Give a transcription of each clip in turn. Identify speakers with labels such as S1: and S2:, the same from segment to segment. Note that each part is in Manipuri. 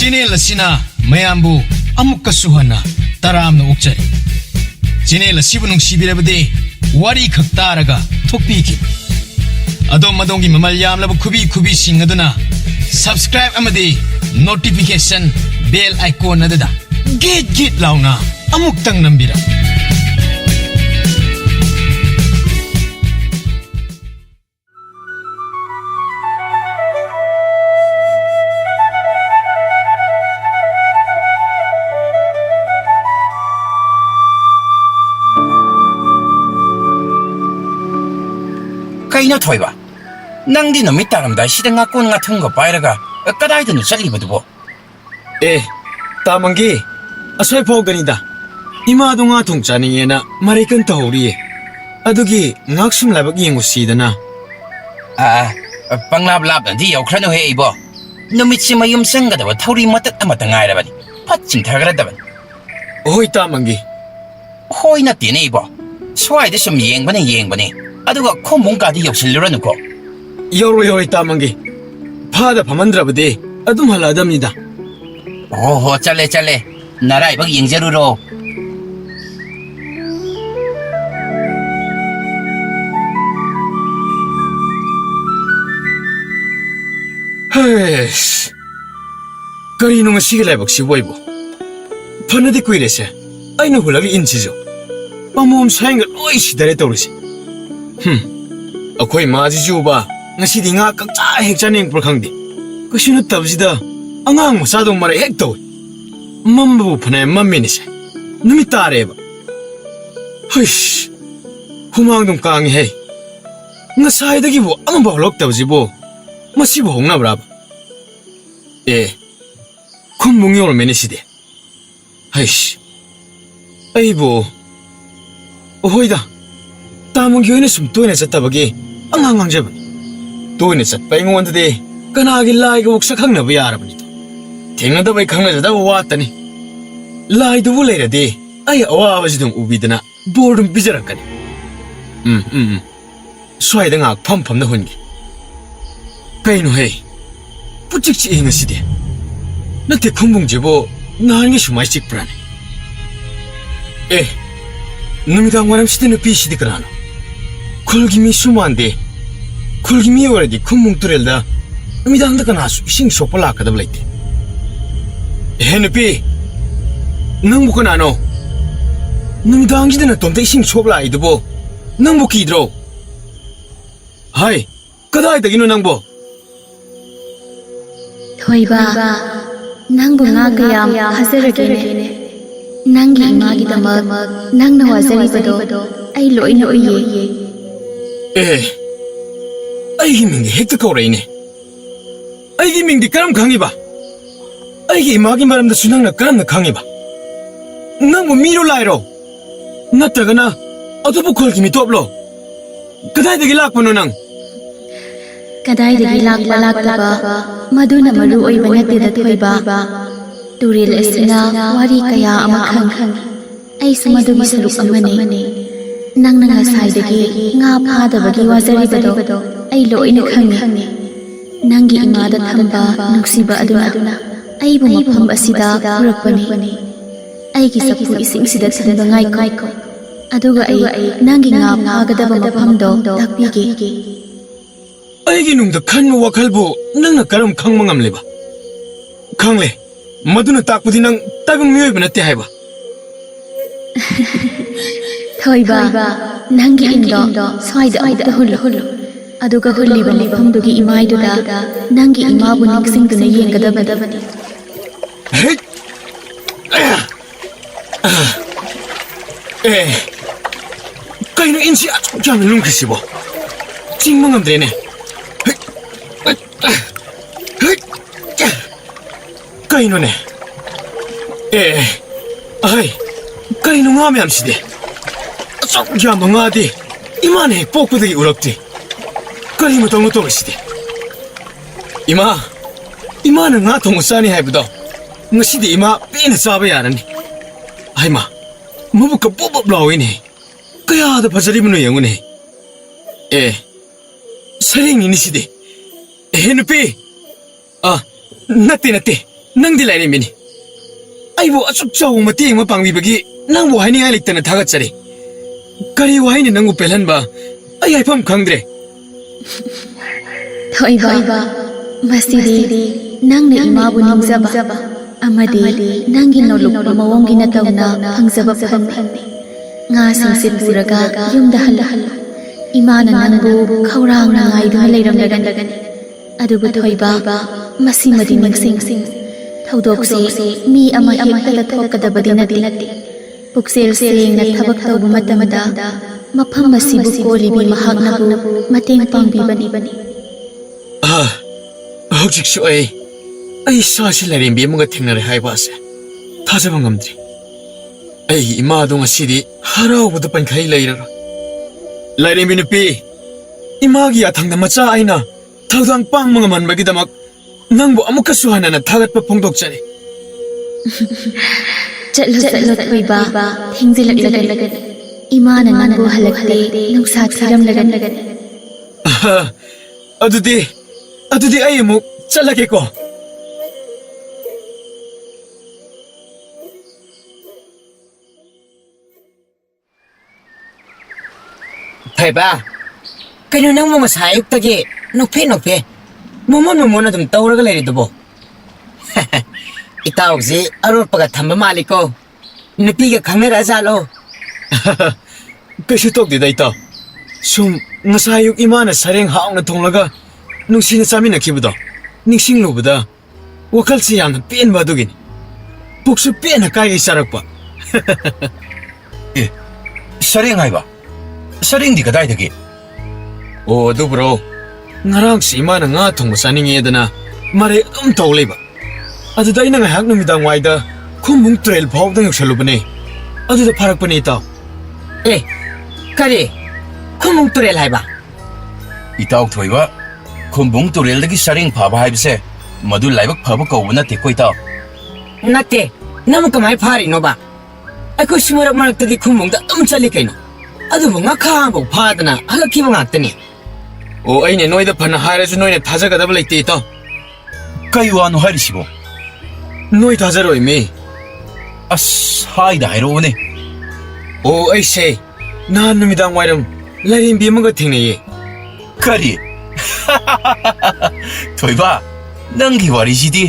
S1: Channel asina mayambu amukkasu hana taramna ukjai. Channel asibu nungsibirabadi wari khak taraga thokpiki. Adom madongi mamal yamlaba kubi sing aduna subscribe amadi notification bell icon adada git launa amuktang nambira.
S2: Kaino thoiba nangdi namit taramda sida ngakon nga thunggo pairaga kadai danu chalibadubo
S3: tamangi asoi phogani ima do nga thung chani yena marikan tahuri adugi ngaksum labak yengu sidana
S2: panglab lab di yaukrano he ibo namit si mayum sangada wa thauri matat amata ngairabani patching thagaradaban
S3: oi tamangi
S2: hoi na tine ibo swai de sum yengbani aduga khomong ka di yausiluranu ko
S3: yoro tamangi phada phamandrabade adum haladamnida
S2: ho chale narai bag yengjaruro
S3: Hesh kari nung sigilay bag si Boybo panadi kuirese ay nahulagi insizo pamum sayang loy si dare tawrisi ako'y majijuba ngasi di nga kakcha hek chaning prakangdi kasi natabsida angang masadong mara hek tawi mambabu panay maminise numitareba Hesh humangdong kangi hey ngasay dagibo ang bahlok tabsibo masibo hong nabraba kumbungi ol meniside Hesh aybo ohoida tamang yoy na sumtoy na sa tabagi ang hangang toy na sa paingon dade kanagin lai ka waksakhang na bayarap nito tingnan dabay kang na daw wata ni lai dubo lay rade ay awawa sidong ubida na boredom bijarang ka ni sway da nga pam na hungi kaino hey puchik chi inga side nate kumbung jibo nahangi shumay chik prane numidang waram side na pi side karano kulgimi sumande kulgimi waradi kumbung turelda numidang da kanasu ising sopala kadab laite nupi nang bukan ano numidang jida na tonta ising sopla idubo nang bukidro hai kadai dagino nang bo
S4: Thoiba nangbu nga kayam hazaragene nangi imagi damak nang na wazaribado ay loy na uye
S3: ay himing hekta kaurayne ay himing di karam kangi ba ay imagi maram da sunang na karam na kangi ba nangbu miro lairo natraga na atopo kol kimi toplo kadai dagi lakpano nang
S4: Kadai lakpa maduna maru oy banatida thoiba turil asina wari kaya amakhang ay sumadugi saruk amane nang nangasay dagi nga phadabagi wazaribado ay loy na khangi nangi imada thamba nugsiba aduna ay bumapam asida purakpani ay gisapu ising sida thanda ngai ko aduga ay nangi nga phagadaba maphamdo takpigi
S3: Aigi nungda khanwa wakhalbu nangna karam khangmangam leba khangle maduna takpudi nang tabang miyoy banate haiba
S4: Thoiba nangi indo swaida amta hullu aduga hulliba lefamdugi imaiduda nangi imabu ningsingduna yengadabani
S3: kaino insi achukjang lungkrisibo jingmangamdrene kaino ne ay kaino nga mayam side achukjang nga di imane pokpudagi urakti karima tongo tongo side ima na nga tongo sani haibudo ngaside ima pina saba yarani ay mabuka bobab lawine kaya da pazaribno yangune saring ini side nupi natte ꯅꯪꯗꯤ ꯂꯥꯏꯔꯦꯝꯕꯤꯅꯤ ꯑꯩꯕꯨ ꯑꯁꯨꯛ ꯆꯥꯎꯕ ꯃꯇꯦꯡ ꯑꯃ ꯄꯥꯡꯕꯤꯕꯒꯤ ꯅꯪꯕꯨ ꯍꯥꯏꯅꯤꯡꯉꯥꯏ ꯂꯩꯇꯅ ꯊꯥꯒꯠꯆꯔꯤ ꯀꯔꯤ ꯋꯥꯍꯩꯅ ꯅꯪꯕꯨ ꯄꯦꯜꯍꯟꯕ ꯑꯩ ꯍꯥꯏꯐꯝ ꯈꯪꯗ꯭ꯔꯦ
S4: ꯊꯣꯏꯕ ꯃꯁꯤꯗꯤ ꯅꯪꯅ ꯏꯃꯥꯕꯨ ꯅꯤꯡꯖꯕ ꯑꯃꯗꯤ ꯅꯪꯒꯤ ꯅꯣꯂꯨꯛꯄ ꯃꯑꯣꯡꯒꯤ ꯅꯇꯧꯅ ꯐꯪꯖꯕ ꯐꯜꯅꯤ ꯉꯥꯁꯤꯡꯁꯦ ꯄꯨꯔꯒ ꯌꯨꯝꯗ ꯍꯜꯂꯨ 이마는 낭부 카우랑 낭아이드가 레이럼레간 아두부 토이바 마시마디 닝싱 타우독시 미 아마 헥타다 토까다바디 나티 북셀세잉나 타박 타우부 마tamada 마팜 마시부 콜리비 마학나부 마땡 팡비바니
S3: ꯍꯧꯖꯤꯛꯁꯨ ꯑꯩ ꯏꯁꯥꯁꯤ ꯂꯥꯏꯔꯦꯝꯕꯤ ꯑꯃꯒ ꯊꯦꯡꯅꯔꯦ ꯍꯥꯏꯕ ꯑꯁꯦ ꯊꯥꯖꯕ ꯉꯝꯗ꯭ꯔꯤ ꯑꯩꯒꯤ ꯏꯃꯥꯗꯣ ꯉꯁꯤꯗꯤ ꯍꯔꯥꯎꯕꯗ ꯄꯟꯈꯩ ꯂꯩꯔꯔꯣꯏ ꯂꯥꯏꯔꯦꯝꯕꯤ ꯅꯨꯄꯤ ꯏꯃꯥꯒꯤ ꯌꯥꯊꯪꯗ ꯃꯆꯥ ꯑꯩꯅ ꯊꯧꯗꯥꯡ ꯄꯥꯡꯕ ꯉꯝꯍꯟꯕꯒꯤꯗꯃꯛ ꯅꯪꯕꯨ ꯑꯃꯨꯛꯀꯁꯨ ꯍꯟꯅ ꯊꯥꯒꯠꯄ ꯐꯣꯡꯗꯣꯛꯆꯔꯤ
S4: ꯆꯠꯂꯣ ꯊꯣꯏꯕ ꯊꯦꯡꯖꯤꯜꯂꯛꯂꯒꯅꯤ ꯏꯃꯥꯅ ꯅꯪꯕꯨ ꯍꯜꯂꯛꯇꯦ ꯅꯨꯡꯁꯥ ꯊꯤꯔꯝꯂꯒꯅꯤ
S3: ꯑꯗꯨꯗꯤ ꯑꯩ ꯑꯃꯨꯛ ꯆꯠꯂꯒꯦꯀꯣ
S2: ꯊꯣꯏꯕ ꯀꯩꯅꯣ ꯅꯪꯕꯨ ꯉꯁꯥꯏ ꯑꯌꯨꯛꯇꯒꯤ ꯅꯣꯛꯐꯦ ꯃꯣꯃꯣꯟ ꯑꯗꯨꯝ ꯇꯧꯔꯒ ꯂꯩꯔꯤꯗꯨꯕꯣ ꯏꯇꯥꯎꯁꯤ ꯑꯔꯣꯠꯄꯒ ꯊꯝꯕ ꯃꯥꯜꯂꯤꯀꯣ ꯅꯨꯄꯤꯒ ꯈꯪꯅꯔꯖꯥꯠꯂꯣ
S3: ꯀꯩꯁꯨ ꯇꯧꯗꯦꯗ ꯏꯇꯥꯎ ꯁꯨꯝ ꯉꯁꯥꯏ ꯑꯌꯨꯛ ꯏꯃꯥꯅ ꯁꯔꯦꯡ ꯍꯥꯎꯅ ꯊꯣꯡꯂꯒ ꯅꯨꯡꯁꯤꯅ ꯆꯥꯃꯤꯟꯅꯈꯤꯕꯗꯣ ꯅꯤꯡꯁꯤꯡꯂꯨꯕꯗ ꯋꯥꯈꯜꯁꯤ ꯌꯥꯝꯅ ꯄꯦꯟꯕ ꯑꯗꯨꯒꯤꯅꯤ ꯄꯨꯛꯁꯨ ꯄꯦꯟꯅ ꯀꯥꯏꯒꯩ ꯆꯥꯔꯛꯄ
S2: ꯁꯔꯦꯡ ꯍꯥꯏꯕ ꯁꯔꯦꯡꯗꯤ ꯀꯗꯥꯏꯗꯒꯤ
S3: ꯑꯣ ꯑꯗꯨꯕ꯭ꯔꯣ ꯉꯔꯥꯡꯁꯤ ꯏꯃꯥꯅ ꯉꯥ ꯊꯣꯡꯕ ꯆꯥꯅꯤꯡꯉꯦꯗꯅ ꯃꯔꯩ ꯑꯗꯨꯝ ꯇꯧ ꯂꯩꯕ ꯑꯗꯨꯗ ꯑꯩꯅ ꯉꯥꯏꯍꯥꯛ ꯅꯨꯃꯤꯗꯥꯡ ꯋꯥꯏꯗ ꯈꯨꯝꯕꯨꯡ ꯇꯨꯔꯦꯜ ꯐꯥꯎꯕꯗ ꯌꯧꯁꯜꯂꯨꯕꯅꯦ ꯑꯗꯨꯗ ꯐꯥꯔꯛꯄꯅꯦ ꯏꯇꯥꯎ
S2: ꯀꯔꯤ ꯈꯨꯝꯕꯨꯡ ꯇꯨꯔꯦꯜ ꯍꯥꯏꯕ ꯏꯇꯥꯎ ꯊꯣꯏꯕ ꯈꯨꯝꯕꯨꯡ ꯇꯨꯔꯦꯜꯗꯒꯤ ꯁꯔꯦꯡ ꯐꯥꯕ ꯍꯥꯏꯕꯁꯦ ꯃꯗꯨ ꯂꯥꯏꯕꯛ ꯐꯕ ꯀꯧꯕ ꯅꯠꯇꯦꯀꯣ ꯏꯇꯥꯎ ꯅꯠꯇꯦ ꯅꯪ ꯀꯃꯥꯏ ꯐꯥꯔꯤꯅꯣꯕ ꯑꯩꯈꯣꯏꯁꯨ ꯃꯔꯛ ꯃꯔꯛꯇꯗꯤ ꯈꯨꯝꯕꯨꯡꯗ ꯑꯗꯨꯝ ꯆꯠꯂꯤ ꯀꯩꯅꯣ ꯑꯗꯨꯕꯨ ꯉꯥꯈꯥꯐꯥꯎ ꯐꯥꯗꯅ ꯍꯜꯂꯛꯈꯤꯕ ꯉꯥꯛꯇꯅꯤ
S3: ꯑꯣ ꯑꯩꯅ ꯅꯣꯏꯗ ꯐꯅ ꯍꯥꯏꯔꯁꯨ ꯅꯣꯏꯅ ꯊꯥꯖꯒꯗꯕ ꯂꯩꯇꯦ ꯏꯇꯥꯎ
S2: ꯀꯩ ꯋꯥꯅꯣ ꯍꯥꯏꯔꯤꯁꯤꯕꯣ
S3: ꯅꯣꯏ ꯊꯥꯖꯔꯣꯏ ꯃꯤ
S2: ꯑꯁ ꯍꯥꯏꯗ ꯍꯥꯏꯔꯛꯑꯣꯅꯦ
S3: ꯑꯣ ꯑꯩꯁꯦ ꯅꯍꯥꯟ ꯅꯨꯃꯤꯗꯥꯡ ꯋꯥꯏꯔꯝ ꯂꯥꯏꯔꯦꯝꯕꯤ ꯑꯃꯒ ꯊꯦꯡꯅꯩꯌꯦ
S2: ꯀꯔꯤ ꯊꯣꯏꯕ ꯅꯪꯒꯤ ꯋꯥꯔꯤꯁꯤꯗꯤ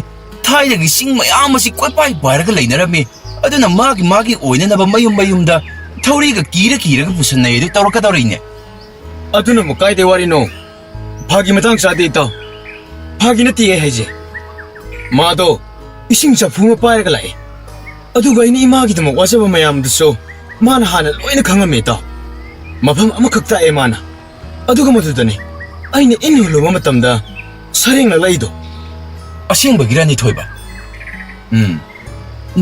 S2: ꯊꯥꯏꯅꯒꯤ ꯆꯤꯡ ꯃꯌꯥꯝ ꯑꯁꯤ ꯀꯣꯏꯄꯥꯏ ꯄꯥꯏꯔꯒ ꯂꯩꯅꯔꯝꯃꯤ ꯑꯗꯨꯅ ꯃꯥꯒꯤ ꯑꯣꯏꯅꯅꯕ ꯃꯌꯨꯝꯗ ꯊꯧꯔꯤꯒ ꯀꯤꯔꯒ ꯄꯨꯁꯟꯅꯩ ꯑꯗꯨ ꯇꯧꯔꯛꯀꯗꯧꯔꯤꯅꯦ
S3: ꯑꯗꯨꯅ ꯑꯃꯨꯛ ꯀꯥꯏꯗꯩ ꯋꯥꯔꯤꯅꯣ ꯐꯥꯒꯤ ꯃꯇꯥꯡ ꯆꯥꯗꯦ ꯏꯇꯥꯎ ꯐꯥꯒꯤ ꯅꯠꯇꯦ ꯑꯩ ꯍꯥꯏꯁꯦ ꯃꯥꯗꯣ ꯏꯁꯤꯡ ꯆꯐꯨ ꯑꯃ ꯄꯥꯏꯔꯒ ꯂꯥꯛꯑꯦ ꯑꯗꯨꯒ ꯑꯩꯅ ꯏꯃꯥꯒꯤꯗꯃꯛ ꯋꯥꯖꯕ ꯃꯌꯥꯝꯗꯨꯁꯨ ꯃꯥꯅ ꯍꯥꯟꯅ ꯂꯣꯏꯅ ꯈꯪꯉꯝꯃꯦ ꯏꯇꯥꯎ ꯃꯐꯝ ꯑꯃꯈꯛ ꯇꯥꯛꯑꯦ ꯃꯥꯅ ꯑꯗꯨꯒ ꯃꯗꯨꯗꯅꯤ ꯑꯩꯅ ꯏꯟ ꯍꯨꯜꯂꯨꯕ ꯃꯇꯝꯗ ꯁꯔꯦꯡ ꯂꯛꯂꯛꯏꯗꯣ
S2: ꯑꯁꯦꯡꯕꯒꯤꯔꯅꯤ ꯊꯣꯏꯕ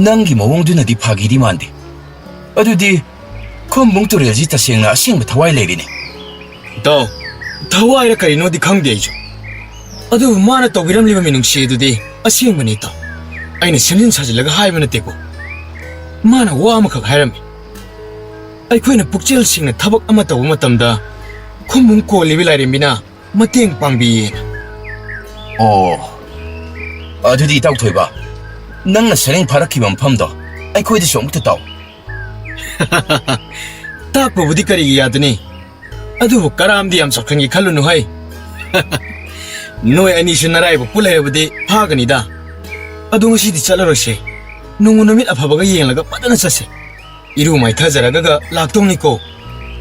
S2: ꯅꯪꯒꯤ ꯃꯑꯣꯡꯗꯨꯅꯗꯤ ꯐꯥꯒꯤꯗꯤ ꯃꯥꯟꯗꯦ ꯑꯗꯨꯗꯤ ꯈꯨꯝꯕꯨꯡ ꯇꯨꯔꯦꯜꯁꯤ ꯇꯁꯦꯡꯅ ꯑꯁꯦꯡꯕ ꯊꯋꯥꯏ ꯂꯩꯔꯤꯅꯦ
S3: ꯏꯇꯥꯎ ꯊꯋꯥꯏꯔ ꯀꯔꯤꯅꯣꯗꯤ ꯈꯪꯗꯦ ꯑꯩꯁꯨ ꯑꯗꯨꯕꯨ ꯃꯥꯅ ꯇꯧꯕꯤꯔꯝꯂꯤꯕ ꯃꯤꯅꯨꯡꯁꯤ ꯑꯗꯨꯗꯤ ꯑꯁꯦꯡꯕꯅꯤ ꯏꯇꯥꯎ ꯑꯩꯅ ꯁꯦꯝꯖꯤꯟ ꯁꯥꯖꯤꯜꯂꯒ ꯍꯥꯏꯕ ꯅꯠꯇꯦꯀꯣ ꯃꯥꯅ ꯋꯥ ꯑꯃꯈꯛ ꯍꯥꯏꯔꯝꯃꯤ ꯑꯩꯈꯣꯏꯅ ꯄꯨꯛꯆꯦꯜ ꯁꯦꯡꯅ ꯊꯕꯛ ꯑꯃ ꯇꯧꯕ ꯃꯇꯝꯗ ꯈꯨꯝꯕꯨꯡ ꯀꯣꯜꯂꯤꯕ ꯂꯥꯏꯔꯦꯝꯕꯤꯅ ꯃꯇꯦꯡ ꯄꯥꯡꯕꯤꯌꯦꯅ
S2: ꯑꯣ ꯑꯗꯨꯗꯤ ꯏꯇꯥꯎ ꯊꯣꯏꯕ ꯅꯪꯅ ꯁꯔꯦꯡ ꯐꯥꯔꯛꯈꯤꯕ ꯃꯐꯝꯗꯣ ꯑꯩꯈꯣꯏꯗꯁꯨ ꯑꯃꯨꯛꯇ ꯇꯥꯎ
S3: ꯇꯥꯛꯄꯕꯨꯗꯤ ꯀꯔꯤꯒꯤ ꯌꯥꯗꯅꯤ ꯑꯗꯨꯕꯨ ꯀꯔꯥꯝꯗꯤ ꯌꯥꯝ ꯆꯥꯎꯈꯟꯒꯦ ꯈꯜꯂꯨꯅꯨ ꯍꯩ ꯅꯣꯏ ꯑꯅꯤꯁꯨ ꯅꯔꯥꯏꯕꯛꯄꯨ ꯂꯩꯔꯕꯗꯤ ꯐꯥꯒꯅꯤꯗ ꯑꯗꯨ ꯉꯁꯤꯗꯤ ꯆꯠꯂꯔꯣꯏꯁꯦ ꯅꯣꯡꯃ ꯅꯨꯃꯤꯠ ꯑꯐꯕꯒ ꯌꯦꯡꯂꯒ ꯐꯖꯅ ꯆꯠꯁꯦ 이루 마이타자라가가 락동니고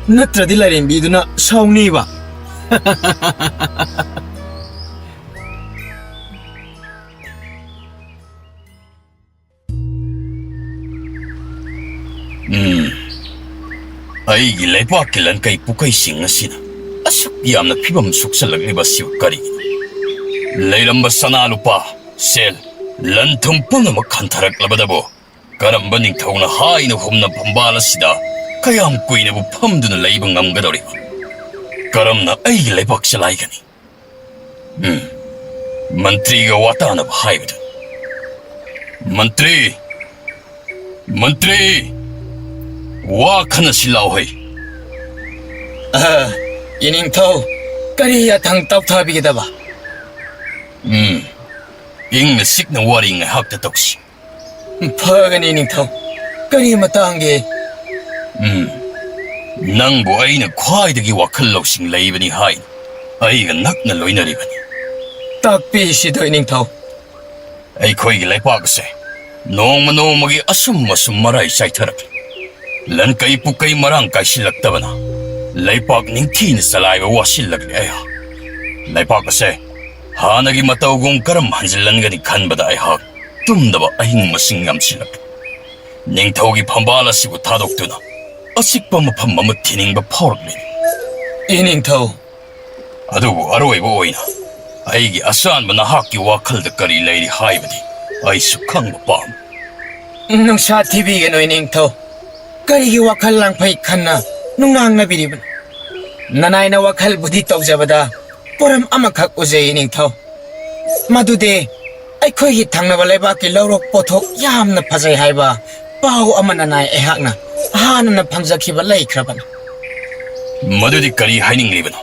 S3: 너트라디 라렘비두나 사옹니바
S2: ꯑꯩꯒꯤ ꯂꯩꯕꯥꯛꯀꯤ ꯂꯟꯀꯩ ꯄꯨꯀꯩꯁꯤꯡ ꯑꯁꯤꯅ ꯑꯁꯨꯛ ꯌꯥꯝꯅ ꯐꯤꯕꯝ ꯁꯣꯛꯆꯜꯂꯛꯂꯤꯕꯁꯤ ꯀꯔꯤꯒꯤꯅꯣ ꯂꯩꯔꯝꯕ ꯁꯅꯥ ꯂꯨꯄꯥ ꯁꯦꯜ ꯂꯟ ꯊꯨꯝ ꯄꯨꯝꯅꯃꯛ ꯈꯟꯊꯔꯛꯂꯕꯗꯕꯨ ꯀꯔꯝꯕ ꯅꯤꯡꯊꯧꯅ ꯍꯥꯏꯅ ꯍꯨꯝꯅ ꯐꯝꯕꯥꯜ ꯑꯁꯤꯗ ꯀꯌꯥꯝ ꯀꯨꯏꯅꯕꯨ ꯐꯝꯗꯨꯅ ꯂꯩꯕ ꯉꯝꯒꯗꯧꯔꯤꯕ ꯀꯔꯝꯅ ꯑꯩꯒꯤ ꯂꯩꯕꯥꯛ ꯆꯂꯥꯏꯒꯅꯤ ꯃꯟꯇ꯭ꯔꯤꯒ ꯋꯥꯇꯥꯅꯕ ꯍꯥꯏꯕꯗꯨ ꯃꯟꯇ꯭ꯔꯤ ꯋꯥ ꯈꯟꯅꯁꯤ ꯂꯥꯎꯍꯩ
S3: 이닝ꯊꯧ ꯀꯔꯤ ꯌꯥꯊꯪ ꯇꯧꯊꯕꯤꯒꯗꯕ
S2: ꯏꯪꯅ ꯁꯤꯛꯅ ꯋꯥꯔꯤ ꯉꯥꯏꯍꯥꯛꯇ ꯇꯧꯁꯤ.
S3: ꯐꯒꯅꯤ ꯅꯤꯡꯊꯧ. ꯀꯔꯤ ꯃꯇꯥꯡꯒꯤ?
S2: ꯅꯪꯕꯨ ꯑꯩꯅ ꯈ꯭ꯋꯥꯏꯗꯒꯤ ꯋꯥꯈꯜ ꯂꯧꯁꯤꯡ ꯂꯩꯕꯅꯤ ꯍꯥꯏꯅ ꯑꯩꯒ ꯅꯛꯅ ꯂꯣꯏꯅꯔꯤꯕꯅꯤ.
S3: ꯇꯥꯛꯄꯤꯁꯤꯗꯣꯏ ꯅꯤꯡꯊꯧ.
S2: ꯑꯩꯈꯣꯏꯒꯤ ꯂꯩꯄꯥꯛ ꯑꯁꯦ ꯅꯣꯡꯃ ꯅꯣꯡꯃꯒꯤ ꯑꯁꯨꯝ ꯃꯔꯥꯏ ꯆꯥꯏꯊꯔꯛꯂꯤ. ꯂꯟꯀꯩ ꯄꯨꯀꯩ ꯃꯔꯥꯡ ꯀꯥꯏꯁꯤꯜꯂꯛꯇꯕꯅ ꯂꯩꯄꯥꯛ ꯅꯤꯡꯊꯤꯅ ꯆꯂꯥꯏꯕ ꯋꯥꯁꯤꯜꯂꯛꯂꯤ ꯑꯩꯍꯥꯛ. ꯂꯩꯄꯥꯛ ꯑꯁꯦ ꯍꯥꯟꯅꯒꯤ ꯃꯇꯧꯒꯨꯝ ꯀꯔꯝ ꯍꯟꯖꯤꯜꯍꯟꯒꯅꯤ ꯈꯟꯕꯗ ꯑꯩꯍꯥꯛ ꯇꯨꯝꯗꯕ ꯑꯍꯤꯡ ꯃꯁꯤꯡ ꯌꯥꯝꯁꯤꯜꯂꯛꯂꯤ. ꯅꯤꯡꯊꯧꯒꯤ ꯐꯝꯕꯥꯜ ꯑꯁꯤꯕꯨ ꯊꯥꯗꯣꯛꯇꯨꯅ ꯑꯆꯤꯛꯄ ꯃꯐꯝ ꯑꯃ ꯊꯤꯅꯤꯡꯕ ꯐꯥꯎꯔꯛꯂꯤꯅꯤ.
S3: ꯅꯤꯡꯊꯧ.
S2: ꯑꯗꯨꯕꯨ ꯑꯔꯣꯏꯕ ꯑꯣꯏꯅ ꯑꯩꯒꯤ ꯑꯆꯥꯟꯕ ꯅꯍꯥꯛꯀꯤ ꯋꯥꯈꯜꯗ ꯀꯔꯤ ꯂꯩꯔꯤ ꯍꯥꯏꯕꯗꯤ ꯑꯩꯁꯨ ꯈꯪꯕ ꯄꯥꯝꯃꯤ.
S3: ꯅꯨꯡꯁꯥ ꯊꯤꯕꯤꯒꯅꯣꯏ ꯅꯤꯡꯊꯧ. ꯀꯔꯤꯒꯤ ꯋꯥꯈꯜ ꯂꯥꯡꯐꯩ ꯈꯟꯅ ꯅꯨꯡꯅꯥꯡꯅꯕꯤꯔꯤꯕꯅꯣ? ꯅꯅꯥꯏꯅ ꯋꯥꯈꯜꯕꯨꯗꯤ ꯇꯧꯖꯕꯗ ꯄꯣꯔꯝ ꯑꯃꯈꯛ ꯎꯖꯩ ꯅꯤꯡꯊꯧ. ꯃꯗꯨꯗꯤ ꯑꯩꯈꯣꯏꯒꯤ ꯊꯪꯅꯕ ꯂꯩꯕꯥꯛꯀꯤ ꯂꯧꯔꯣꯛ ꯄꯣꯠꯊꯣꯛ ꯌꯥꯝꯅ ꯐꯖꯩ ꯍꯥꯏꯕ ꯄꯥꯎ ꯑꯃ ꯅꯅꯥꯏ ꯑꯩꯍꯥꯛꯅ ꯍꯥꯟꯅꯅ ꯐꯪꯖꯈꯤꯕ ꯂꯩꯈ꯭ꯔꯕꯅꯤ.
S2: ꯃꯗꯨꯗꯤ ꯀꯔꯤ ꯍꯥꯏꯅꯤꯡꯂꯤꯕꯅꯣ?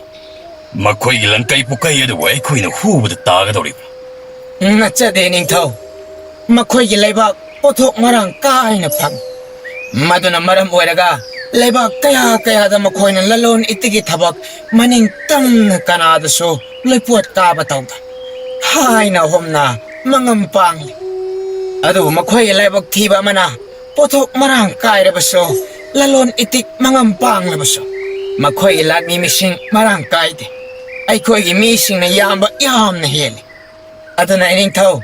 S2: ꯃꯈꯣꯏꯒꯤ ꯂꯟꯀꯩ ꯄꯨꯀꯩ ꯑꯗꯨꯕꯨ ꯑꯩꯈꯣꯏꯅ ꯍꯨꯕꯗ ꯇꯥꯒꯗꯧꯔꯤꯕ꯭ꯔꯥ?
S3: ꯅꯠꯆꯗꯦ ꯅꯤꯡꯊꯧ. ꯃꯈꯣꯏꯒꯤ ꯂꯩꯕꯥꯛ ꯄꯣꯠꯊꯣꯛ ꯃꯔꯥꯡ ꯀꯥꯏꯅ ꯐꯪꯏ. ꯃꯗꯨꯅ ꯃꯔꯝ ꯑꯣꯏꯔꯒ ꯂꯩꯕꯥꯛ ꯀꯌꯥꯗ ꯃꯈꯣꯏꯅ ꯂꯂꯣꯟ ꯏꯇꯤꯛꯀꯤ ꯊꯕꯛ ꯃꯅꯤꯡ ꯇꯝꯅ ꯀꯅꯥꯗꯁꯨ ꯂꯩꯄꯣꯠ ꯀꯥꯕ ꯇꯧꯗꯦ ꯍꯥꯏꯅ ꯑꯍꯨꯝꯅ ꯃꯉꯝ ꯄꯥꯡꯂꯤ. ꯑꯗꯨꯕꯨ ꯃꯈꯣꯏꯒꯤ ꯂꯥꯏꯕꯛ ꯊꯤꯕ ꯑꯃꯅ ꯄꯣꯠꯊꯣꯛ ꯃꯔꯥꯡ ꯀꯥꯏꯔꯕꯁꯨ ꯂꯂꯣꯟ ꯏꯇꯤꯛ ꯃꯉꯝ ꯄꯥꯡꯂꯕꯁꯨ ꯃꯈꯣꯏꯒꯤ ꯂꯥꯟꯃꯤ ꯃꯤꯁꯤꯡ ꯃꯔꯥꯡ ꯀꯥꯏꯗꯦ. ꯑꯩꯈꯣꯏꯒꯤ ꯃꯤꯁꯤꯡꯅ ꯌꯥꯝꯅ ꯍꯦꯜꯂꯤ. ꯑꯗꯨꯅ ꯅꯤꯡꯊꯧ,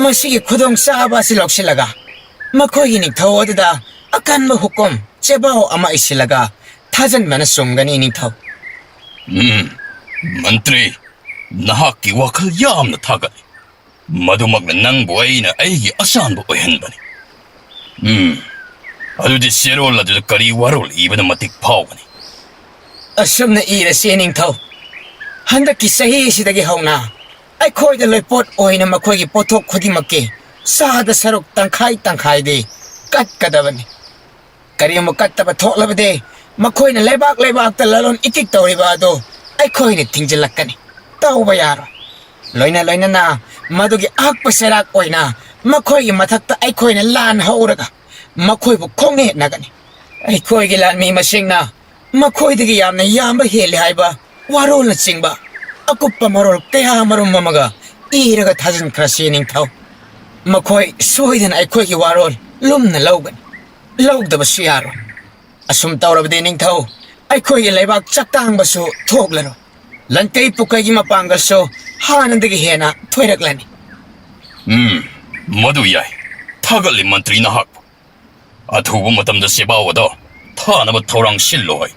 S3: ꯃꯁꯤꯒꯤ ꯈꯨꯗꯣꯡꯆꯥꯕ ꯑꯁꯤ ꯂꯧꯁꯤꯜꯂꯒ ꯃꯈꯣꯏꯒꯤ ꯅꯤꯡꯊꯧ ꯑꯗꯨꯗ ꯑꯀꯟꯕ ꯍꯨꯀꯨꯝ ꯆꯦꯕꯥꯎ ꯑꯃ ꯏꯁꯤꯜꯂꯒ ꯊꯥꯖꯤꯟꯕꯅ ꯆꯨꯝꯒꯅꯤ ꯅꯤꯡꯊꯧ.
S2: ꯃꯟꯇ꯭ꯔꯤ, ꯅꯍꯥꯛꯀꯤ ꯋꯥꯈꯜ ꯌꯥꯝꯅ ꯊꯥꯒꯠꯂꯤ. ꯃꯗꯨꯃꯛꯅ ꯅꯪꯕꯨ ꯑꯩꯅ ꯑꯩꯒꯤ ꯑꯆꯥꯟꯕ ꯑꯣꯏꯍꯟꯕꯅꯤ. ꯑꯗꯨꯗꯤ ꯆꯦꯔꯣꯜ ꯑꯗꯨꯗ ꯀꯔꯤ ꯋꯥꯔꯣꯜ ꯏꯕꯅ ꯃꯇꯤꯛ ꯐꯥꯎꯒꯅꯤ?
S3: ꯑꯁꯨꯝꯅ ꯏꯔꯁꯤ ꯅꯤꯡꯊꯧ. ꯍꯟꯗꯛꯀꯤ ꯆꯍꯤ ꯑꯁꯤꯗꯒꯤ ꯍꯧꯅ ꯑꯩꯈꯣꯏꯗ ꯂꯣꯏꯄꯣꯠ ꯑꯣꯏꯅ ꯃꯈꯣꯏꯒꯤ ꯄꯣꯠꯊꯣꯛ ꯈꯨꯗꯤꯡꯃꯛꯀꯤ ꯆꯥꯗ ꯁꯔꯨꯛ ꯇꯪꯈꯥꯏꯗꯤ ꯀꯠꯀꯗꯕꯅꯤ. ꯀꯔꯤꯒꯨꯝꯕ ꯀꯠꯇꯕ ꯊꯣꯛꯂꯕꯗꯤ ꯃꯈꯣꯏꯅ ꯂꯩꯕꯥꯛꯇ ꯂꯂꯣꯟ ꯏꯇꯤꯛ ꯇꯧꯔꯤꯕ ꯑꯗꯨ ꯑꯩꯈꯣꯏꯅ ꯊꯤꯡꯖꯤꯜꯂꯛꯀꯅꯤ. ꯇꯧꯕ ꯌꯥꯔꯣꯏ. ꯂꯣꯏꯅꯅ ꯃꯗꯨꯒꯤ ꯑꯍꯛꯄ ꯆꯩꯔꯥꯛ ꯑꯣꯏꯅ ꯃꯈꯣꯏꯒꯤ ꯃꯊꯛꯇ ꯑꯩꯈꯣꯏꯅ ꯂꯥꯟ ꯍꯧꯔꯒ ꯃꯈꯣꯏꯕꯨ ꯈꯣꯡꯅꯦꯠꯅꯒꯅꯤ. ꯑꯩꯈꯣꯏꯒꯤ ꯂꯥꯟꯃꯤ ꯃꯁꯤꯡꯅ ꯃꯈꯣꯏꯗꯒꯤ ꯌꯥꯝꯅ ꯌꯥꯝꯕ ꯍꯦꯜꯂꯤ ꯍꯥꯏꯕ ꯋꯥꯔꯣꯜꯅꯆꯤꯡꯕ ꯑꯀꯨꯞꯄ ꯃꯔꯣꯜ ꯀꯌꯥ ꯃꯔꯨꯝ ꯑꯃꯒ ꯏꯔꯒ ꯊꯥꯖꯤꯟꯈ꯭ꯔꯁꯤ ꯅꯤꯡꯊꯧ. ꯃꯈꯣꯏ ꯁꯣꯏꯗꯅ ꯑꯩꯈꯣꯏꯒꯤ ꯋꯥꯔꯣꯜ ꯂꯨꯝꯅ ꯂꯧꯒꯅꯤ. ꯂꯧꯗꯕꯁꯨ ꯌꯥꯔꯣꯏ. ꯑꯁꯨꯝ ꯇꯧꯔꯕꯗꯤ ꯅꯤꯡꯊꯧ, ꯑꯩꯈꯣꯏꯒꯤ ꯂꯩꯕꯥꯛ ꯆꯥꯛꯇꯥꯡꯕꯁꯨ ꯊꯣꯛꯂꯔꯣꯏ. ꯂꯟꯀꯩ ꯄꯨꯀꯩꯒꯤ ꯃꯄꯥꯡꯒꯜꯁꯨ ꯍꯥꯟꯅꯗꯒꯤ ꯍꯦꯟꯅ ꯊꯣꯏꯔꯛꯂꯅꯤ.
S2: ꯃꯗꯨ ꯌꯥꯏ. ꯊꯥꯒꯠꯂꯤ ꯃꯟꯇ꯭ꯔꯤ ꯅꯍꯥꯛꯄꯨ. ꯑꯊꯨꯕ ꯃꯇꯝꯗ ꯆꯦꯕꯥꯎ ꯑꯗꯣ ꯊꯥꯅꯕ ꯊꯧꯔꯥꯡ ꯁꯤꯜꯂꯣ ꯍꯥꯏ.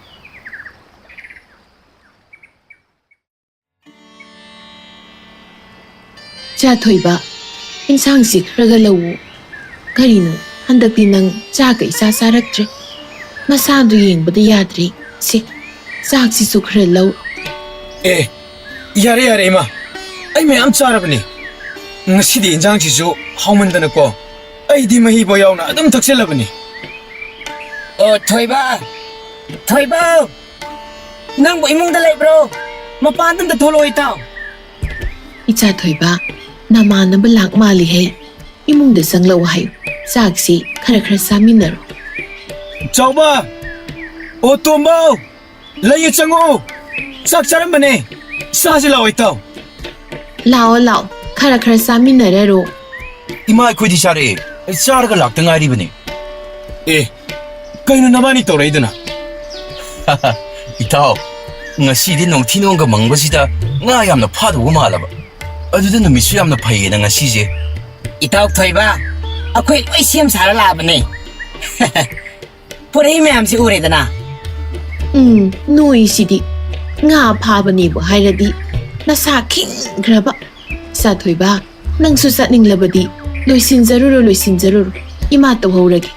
S5: ꯆꯥꯊꯣꯏꯕ, ꯏꯟꯁꯥꯡꯁꯤ ꯈꯔꯒ ꯂꯧꯎ. ꯀꯔꯤꯅꯣ, ꯍꯟꯗꯛꯇꯤ ꯅꯪ ꯆꯥꯒ ꯏꯆꯥ ꯆꯥꯔꯛꯇ꯭ꯔꯦ. ꯅꯁꯥꯗꯨ ꯌꯦꯡꯕꯗ ꯌꯥꯗ꯭ꯔꯤ. ꯁꯤ ꯆꯥꯛꯁꯤꯁꯨ ꯈꯔ ꯂꯧ.
S3: ꯌꯥꯔꯦ ꯏꯃꯥ. ꯑꯩ ꯃꯌꯥꯝ ꯆꯥꯔꯕꯅꯤ. ꯉꯁꯤꯗꯤ ꯏꯟꯖꯥꯡꯁꯤꯁꯨ ꯍꯥꯎꯃꯟꯗꯅꯀꯣ ꯑꯩꯗꯤ ꯃꯍꯤꯐꯥꯎ ꯌꯥꯎꯅ ꯑꯗꯨꯝ ꯊꯛꯆꯤꯜꯂꯕꯅꯤ. ꯑꯣ ꯊꯣꯏꯕ, ꯅꯪꯕꯨ ꯏꯃꯨꯡꯗ ꯂꯩꯕ꯭ꯔꯣ? ꯃꯄꯥꯟꯗ ꯑꯝꯇ ꯊꯣꯛꯂꯛꯑꯣ ꯏꯇꯥꯎ.
S5: ꯏꯆꯥ ꯊꯣꯏꯕ, ꯅꯃꯥꯟꯅꯕ ꯂꯥꯛ ꯃꯥꯜꯂꯤꯍꯩ. ꯏꯃꯨꯡꯗ ꯆꯪꯂꯛꯎ ꯍꯥꯏꯌꯨ. ꯆꯥꯛꯁꯤ ꯈꯔ ꯆꯥꯃꯤꯟꯅꯔꯣ.
S3: ꯆꯥꯎꯕ! ꯑꯣ ꯇꯣꯝꯕ! ꯂꯩꯌꯨ ꯆꯪꯉꯣ! ꯆꯥꯛ ꯆꯥꯔꯝꯕꯅꯦ. ꯆꯥꯁꯤ ꯂꯥꯛꯑꯣ ꯏꯇꯥꯎ.
S5: ꯂꯥꯛꯑꯣ, ꯈꯔ ꯆꯥꯃꯤꯟꯅꯔꯔꯣ.
S6: ꯏꯃꯥ ꯑꯩꯈꯣꯏꯗꯤ ꯆꯥꯔꯛꯑꯦ. ꯑꯩ ꯆꯥꯔꯒ ꯂꯥꯛꯇ ꯉꯥꯏꯔꯤꯕꯅꯤ.
S3: ꯀꯩꯅꯣ ꯅꯕꯥꯅꯤ ꯇꯧꯔꯛꯏꯗꯨꯅ?
S6: ꯏꯇꯥꯎ, ꯉꯁꯤꯗꯤ ꯅꯣꯡꯊꯤ-ꯅꯣꯡꯒ ꯃꯪꯕꯁꯤꯗ ꯉꯥ ꯌꯥꯝꯅ ꯐꯥꯗꯧꯕ ꯃꯥꯜꯂꯕ. ꯑꯗꯨꯗ ꯅꯨꯃꯤꯠꯁꯨ ꯌꯥꯝꯅ ꯐꯩꯌꯦꯅ ꯉꯁꯤꯁꯦ.
S3: ꯏꯇꯥꯎ ꯊꯣꯏꯕ, ꯑꯩꯈꯣꯏ ꯂꯣꯏ ꯁꯦꯝ ꯁꯥꯔ ꯂꯥꯛꯑꯕꯅꯦ. ꯄꯨꯔꯛꯏ ꯃꯌꯥꯝꯁꯤ ꯎꯔꯦꯗꯅ?
S5: ꯅꯣꯏꯁꯤꯗꯤ ꯉꯥ ꯐꯥꯕꯅꯦꯕꯨ ꯍꯥꯏꯔꯗꯤ ꯅꯁꯥ ꯈꯤꯡꯈ꯭ꯔꯕ. ꯆꯥꯊꯣꯏꯕ, ꯅꯪꯁꯨ ꯆꯠꯅꯤꯡꯂꯕꯗꯤ ꯂꯣꯏꯁꯤꯟꯖꯔꯨꯔꯣ. ꯏꯃꯥ ꯇꯧꯍꯧꯔꯒꯦ.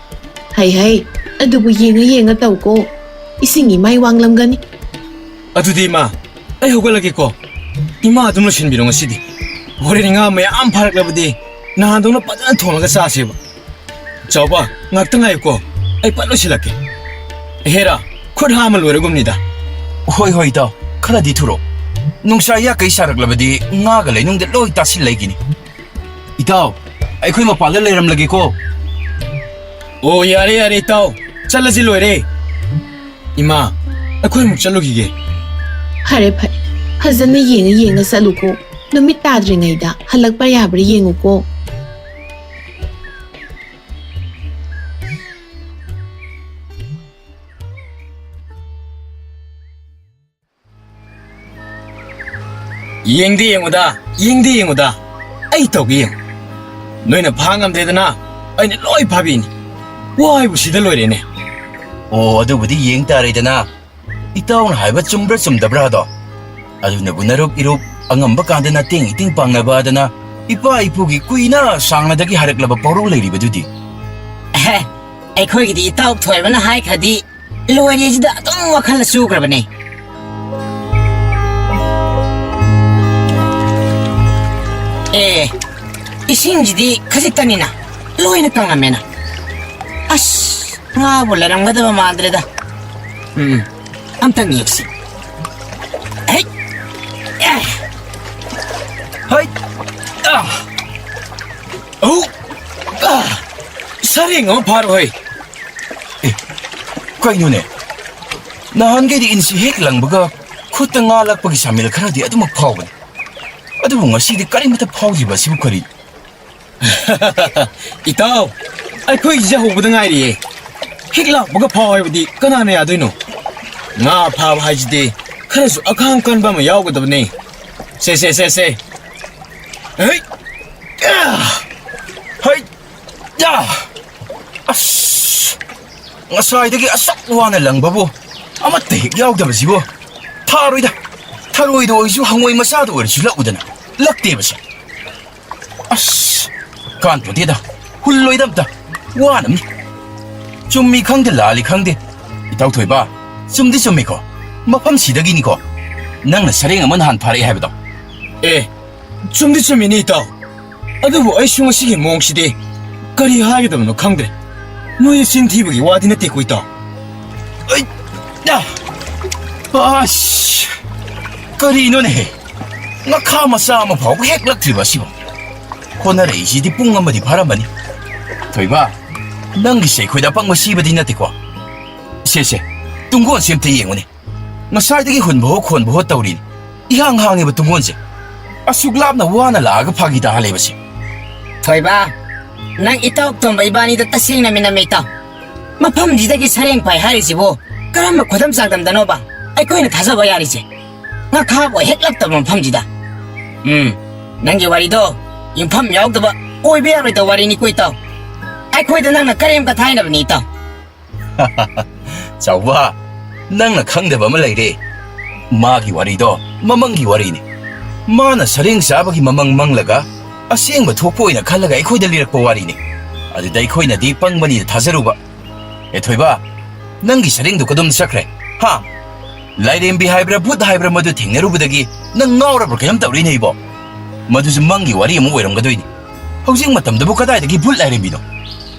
S5: ꯍꯩ, ꯑꯗꯨꯕꯨ ꯌꯦꯡꯉ ꯇꯧꯀꯣ. ꯏꯁꯤꯡ ꯏꯃꯥꯏ ꯋꯥꯡꯂꯝꯒꯅꯤ.
S3: ꯑꯗꯨꯗꯤ ꯏꯃꯥ, ꯑꯩ ꯍꯧꯒꯠꯂꯒꯦꯀꯣ. ꯏꯃꯥ ꯑꯗꯨꯝ ꯂꯣꯏꯁꯤꯟꯕꯤꯔꯣ ꯉꯁꯤꯗꯤ. ꯍꯣꯔꯦꯟ ꯉꯥ ꯃꯌꯥꯝ ꯐꯥꯔꯛꯂꯕꯗꯤ ꯅꯍꯥꯟꯗꯧꯅ ꯐꯖꯅ ꯊꯣꯡꯉꯒ ꯆꯥꯁꯦꯕ. ꯆꯥꯎꯕ, ꯉꯥꯛꯇ ꯉꯥꯏꯌꯨꯀꯣ. ꯑꯩ ꯄꯠ ꯂꯣꯏꯁꯤꯜꯂꯛꯀꯦ. ꯍꯦꯔꯥ, ꯈꯨꯠ ꯍꯥꯝꯃ ꯂꯣꯏꯔꯒꯨꯝꯅꯤꯗ.
S6: ꯍꯣꯏ ꯏꯇꯥꯎ, ꯈꯔꯗꯤ ꯊꯨꯔꯣ. ꯅꯨꯡꯁꯥ ꯌꯥꯀꯩ ꯁꯥꯔꯛꯂꯕꯗꯤ ꯉꯥꯒ ꯂꯩꯅꯨꯡꯗ ꯂꯣꯏ ꯇꯥꯁꯤꯜ ꯂꯩꯒꯤꯅꯤ. ꯏꯇꯥꯎ ꯑꯩꯈꯣꯏ ꯃꯄꯥꯟꯗ ꯂꯩꯔꯝꯂꯒꯦꯀꯣ
S3: ꯑꯣ ꯌꯥꯔꯦ ꯌꯥꯔꯦ ꯏꯇꯥꯎ ꯆꯠꯂꯁꯤ ꯂꯣꯏꯔꯦ ꯏꯃꯥ ꯑꯩꯈꯣꯏ ꯑꯃꯨꯛ ꯆꯠꯂꯨꯈꯤꯒꯦ
S5: ꯐꯔꯦ ꯐꯔꯦ ꯐꯖꯅ ꯌꯦꯡꯉ ꯆꯠꯂꯨꯀꯣ ꯅꯨꯃꯤꯠ ꯇꯥꯗ꯭ꯔꯤꯉꯩꯗ ꯍꯜꯂꯛꯄ ꯌꯥꯕ꯭ꯔꯥ ꯌꯦꯡꯉꯨꯀꯣ
S3: ꯌꯦꯡꯗꯦ ꯌꯦꯡꯉꯨꯗ ꯑꯩ ꯇꯧꯒꯦ ꯌꯦꯡꯉꯨ ꯅꯣꯏꯅ ꯐꯥ ꯉꯝꯗ꯭ꯔꯦꯗꯅ ꯑꯩꯅ ꯂꯣꯏ ꯐꯥꯕꯤꯅꯤ ꯋꯥꯏꯕꯨ ꯁꯤꯗ ꯂꯣꯏꯔꯦꯅꯦ
S6: ꯑꯣ ꯑꯗꯨꯕꯨꯗꯤ ꯌꯦꯡ ꯇꯥꯔꯦꯗꯅ ꯏꯇꯥꯎꯅ ꯍꯥꯏꯕ ꯆꯨꯝꯕ꯭ꯔꯥ ꯆꯨꯝꯗꯕ꯭ꯔꯥꯗꯣ ꯑꯗꯨꯅꯕꯨ ꯅꯔꯨꯞ ꯏꯔꯨꯞ ꯑꯉꯝꯕ ꯀꯥꯟꯗꯅ ꯇꯦꯡ ꯏꯇꯤꯡ ꯄꯥꯡꯅꯕ ꯑꯗꯨꯅ ꯏꯄꯥ ꯏꯄꯨꯒꯤ ꯀꯨꯏꯅ ꯁꯥꯡꯅꯗꯒꯤ ꯍꯥꯏꯔꯛꯂꯕ ꯄꯥꯎꯔꯧ ꯂꯩꯔꯤꯕꯗꯨꯗꯤ
S7: ꯑꯩꯈꯣꯏꯒꯤꯗꯤ ꯏꯇꯥꯎ ꯊꯣꯏꯕꯅ ꯍꯥꯏꯈ꯭ꯔꯗꯤ ꯂꯣꯏꯔꯦꯁꯤꯗ ꯑꯗꯨꯝ ꯋꯥꯈꯜ ꯆꯨꯈ꯭ꯔꯕꯅꯦ 이싱지디 khaziktanina loina kangamena as nga bolaramgadaba madreda amtang yexi hey
S6: ꯍꯩ
S3: ꯑꯧ ꯁꯔꯦꯡ ꯑꯃ ꯐꯥꯔꯣꯏ
S6: ꯀꯩꯅꯣꯅꯦ ꯅꯍꯥꯟꯒꯩꯗꯤ ꯏꯟꯁꯤ ꯍꯦꯛ ꯂꯪꯕꯒ ꯈꯨꯠꯇ ꯉꯥ ꯂꯛꯄꯒꯤ ꯁꯥꯃꯤꯜ ꯈꯔꯗꯤ ꯑꯗꯨꯃꯛ ꯐꯥꯎꯕꯅꯤ ꯑꯗꯨꯕꯨ ꯉꯁꯤꯗꯤ ꯀꯔꯤꯃꯠꯇ ꯐꯥꯎꯗ꯭ꯔꯤꯕ ꯑꯁꯤꯕꯨ ꯀꯔꯤ
S3: ꯏꯇꯥꯎ ꯑꯩꯈꯣꯏꯒꯤꯁꯦ ꯍꯧꯕꯗ ꯉꯥꯏꯔꯤꯌꯦ ꯍꯦꯛ ꯂꯥꯛꯄꯒ ꯐꯥꯎ ꯍꯥꯏꯕꯗꯤ ꯀꯅꯥꯅ ꯌꯥꯗꯣꯏꯅꯣ ꯉꯥ ꯐꯥꯕ ꯍꯥꯏꯁꯤꯗꯤ ꯈꯔꯁꯨ ꯑꯈꯥꯡ ꯀꯟꯕ ꯑꯃ ꯌꯥꯎꯒꯗꯕꯅꯤ ꯁꯦ ꯍꯩ
S6: ꯍꯩ ꯑꯁ ꯉꯁꯥꯏꯗꯒꯤ ꯑꯁꯨꯛ ꯋꯥꯅ ꯂꯪꯕꯕꯨ ꯑꯃꯠꯇ ꯍꯦꯛ ꯌꯥꯎꯗꯕꯁꯤꯕꯨ ꯊꯥꯔꯣꯏꯗ ꯊꯔꯣꯏꯗ ꯑꯣꯏꯔꯁꯨ ꯍꯪꯉꯣꯏ ꯃꯆꯥꯗ ꯑꯣꯏꯔꯁꯨ ꯂꯛꯎꯗꯅ ꯂꯛꯇꯦꯕꯁꯦ ꯑꯁ ꯀꯥꯟꯄꯣꯟꯇꯦꯗ ꯍꯨꯜꯂꯣꯏꯗ ꯑꯝꯇ ꯋꯥꯅꯕꯅꯤ ꯆꯨꯝꯃꯤ ꯈꯪꯗꯦ ꯂꯥꯜꯂꯤ ꯈꯪꯗꯦ ꯏꯇꯥꯎ ꯊꯣꯏꯕ ꯆꯨꯝꯗꯤ ꯆꯨꯝꯃꯤꯀꯣ ꯃꯐꯝꯁꯤꯗꯒꯤꯅꯤꯀꯣ ꯅꯪꯅ ꯁꯔꯦꯡ ꯑꯃ ꯅꯍꯥꯟ ꯐꯥꯔꯛꯑꯦ ꯍꯥꯏꯕꯗꯣ
S3: ꯆꯨꯝꯗꯤ ꯆꯨꯝꯃꯤꯅꯤ ꯏꯇꯥꯎ ꯑꯗꯨꯕꯨ ꯑꯩꯁꯨ ꯉꯁꯤꯒꯤ ꯃꯑꯣꯡꯁꯤꯗꯤ ꯀꯔꯤ ꯍꯥꯏꯒꯗꯕꯅꯣ ꯈꯪꯗ꯭ꯔꯦ ꯅꯣꯏ ꯆꯤꯟ ꯊꯤꯕꯒꯤ ꯋꯥꯗꯤ ꯅꯠꯇꯦꯀꯣ ꯏꯇꯥꯎ
S6: ꯑꯁ ꯀꯔꯤꯅꯣꯅꯦꯍꯦ ꯉꯈꯥ ꯃꯆꯥ ꯑꯃ ꯐꯥꯎꯕ ꯍꯦꯛ ꯂꯛꯇ꯭ꯔꯤꯕ ꯑꯁꯤꯕꯨ ꯍꯣꯠꯅꯔꯛꯏꯁꯤꯗꯤ ꯄꯨꯡ ꯑꯃꯗꯤ ꯐꯥꯔꯝꯃꯅꯤ ꯊꯣꯏꯕ ꯅꯪꯒꯤꯁꯦ ꯑꯩꯈꯣꯏꯗ ꯑꯄꯪꯕ ꯁꯤꯕꯗꯤ ꯅꯠꯇꯦꯀꯣ ꯁꯦ ꯇꯨꯡꯒꯣꯟꯁꯦ ꯑꯝꯇ ꯌꯦꯡꯉꯨꯅꯦ ꯉꯁꯥꯏꯗꯒꯤ ꯍꯨꯟꯕꯍꯣ ꯈꯣꯟꯕꯍꯣ ꯇꯧꯔꯤꯅꯤ ꯏꯍꯥꯡ ꯍꯥꯡꯉꯤꯕ ꯇꯨꯡꯒꯣꯟꯁꯦ ꯑꯁꯨꯛ ꯂꯥꯞꯅ ꯋꯥꯅ ꯂꯥꯛꯑꯒ ꯐꯥꯒꯤ ꯇꯥꯍꯜꯂꯦꯕꯁꯦ
S7: thoiba nang itaw tomba ibani da tasing na minamay itaw mapam jidagi sareng pai harisibo karamba khodam sagdam dano ba ai koi na thasa ba yarise nga kha bo heklap ta mapam jida nang ge wari do infam yaw da ba oi be yaro da wari ni koi taw ai koi da nang na karem ka thai na bani taw
S6: ꯆꯥꯎꯕ ꯅꯪꯅ ꯈꯪꯗꯕ ꯑꯃ ꯂꯩꯔꯦ ꯃꯥꯒꯤ ꯋꯥꯔꯤꯗꯣ ꯃꯃꯪꯒꯤ ꯋꯥꯔꯤꯅꯤ ꯃꯥꯅ ꯁꯔꯦꯡ ꯆꯥꯕꯒꯤ ꯃꯃꯪ ꯃꯪꯂꯒ ꯑꯁꯦꯡꯕ ꯊꯣꯛꯄ ꯑꯣꯏꯅ ꯈꯜꯂꯒ ꯑꯩꯈꯣꯏꯗ ꯂꯤꯔꯛꯄ ꯋꯥꯔꯤꯅꯤ ꯑꯗꯨꯗ ꯑꯩꯈꯣꯏꯅꯗꯤ ꯄꯪꯕꯅꯤꯅ ꯊꯥꯖꯔꯨꯕ ꯊꯣꯏꯕ ꯅꯪꯒꯤ ꯁꯔꯦꯡꯗꯨ ꯀꯗꯣꯝꯗ ꯆꯠꯈ꯭ꯔꯦ ꯍꯥ ꯂꯥꯏꯔꯦꯝꯕꯤ ꯍꯥꯏꯕ꯭ꯔꯥ ꯚꯨꯠ ꯍꯥꯏꯕ꯭ꯔꯥ ꯃꯗꯨ ꯊꯦꯡꯅꯔꯨꯕꯗꯒꯤ ꯅꯪ ꯉꯥꯎꯔꯕ꯭ꯔꯥ ꯀꯩꯅꯣꯝ ꯇꯧꯔꯤꯅꯦ ꯏꯕꯣ ꯃꯗꯨꯁꯨ ꯃꯪꯒꯤ ꯋꯥꯔꯤ ꯑꯃ ꯑꯣꯏꯔꯝꯒꯗꯣꯏꯅꯤ ꯍꯧꯖꯤꯛ ꯃꯇꯝꯗꯕꯨ ꯀꯗꯥꯏꯗꯒꯤ ꯚꯨꯠ ꯂꯥꯏꯔꯦꯝꯕꯤꯅꯣ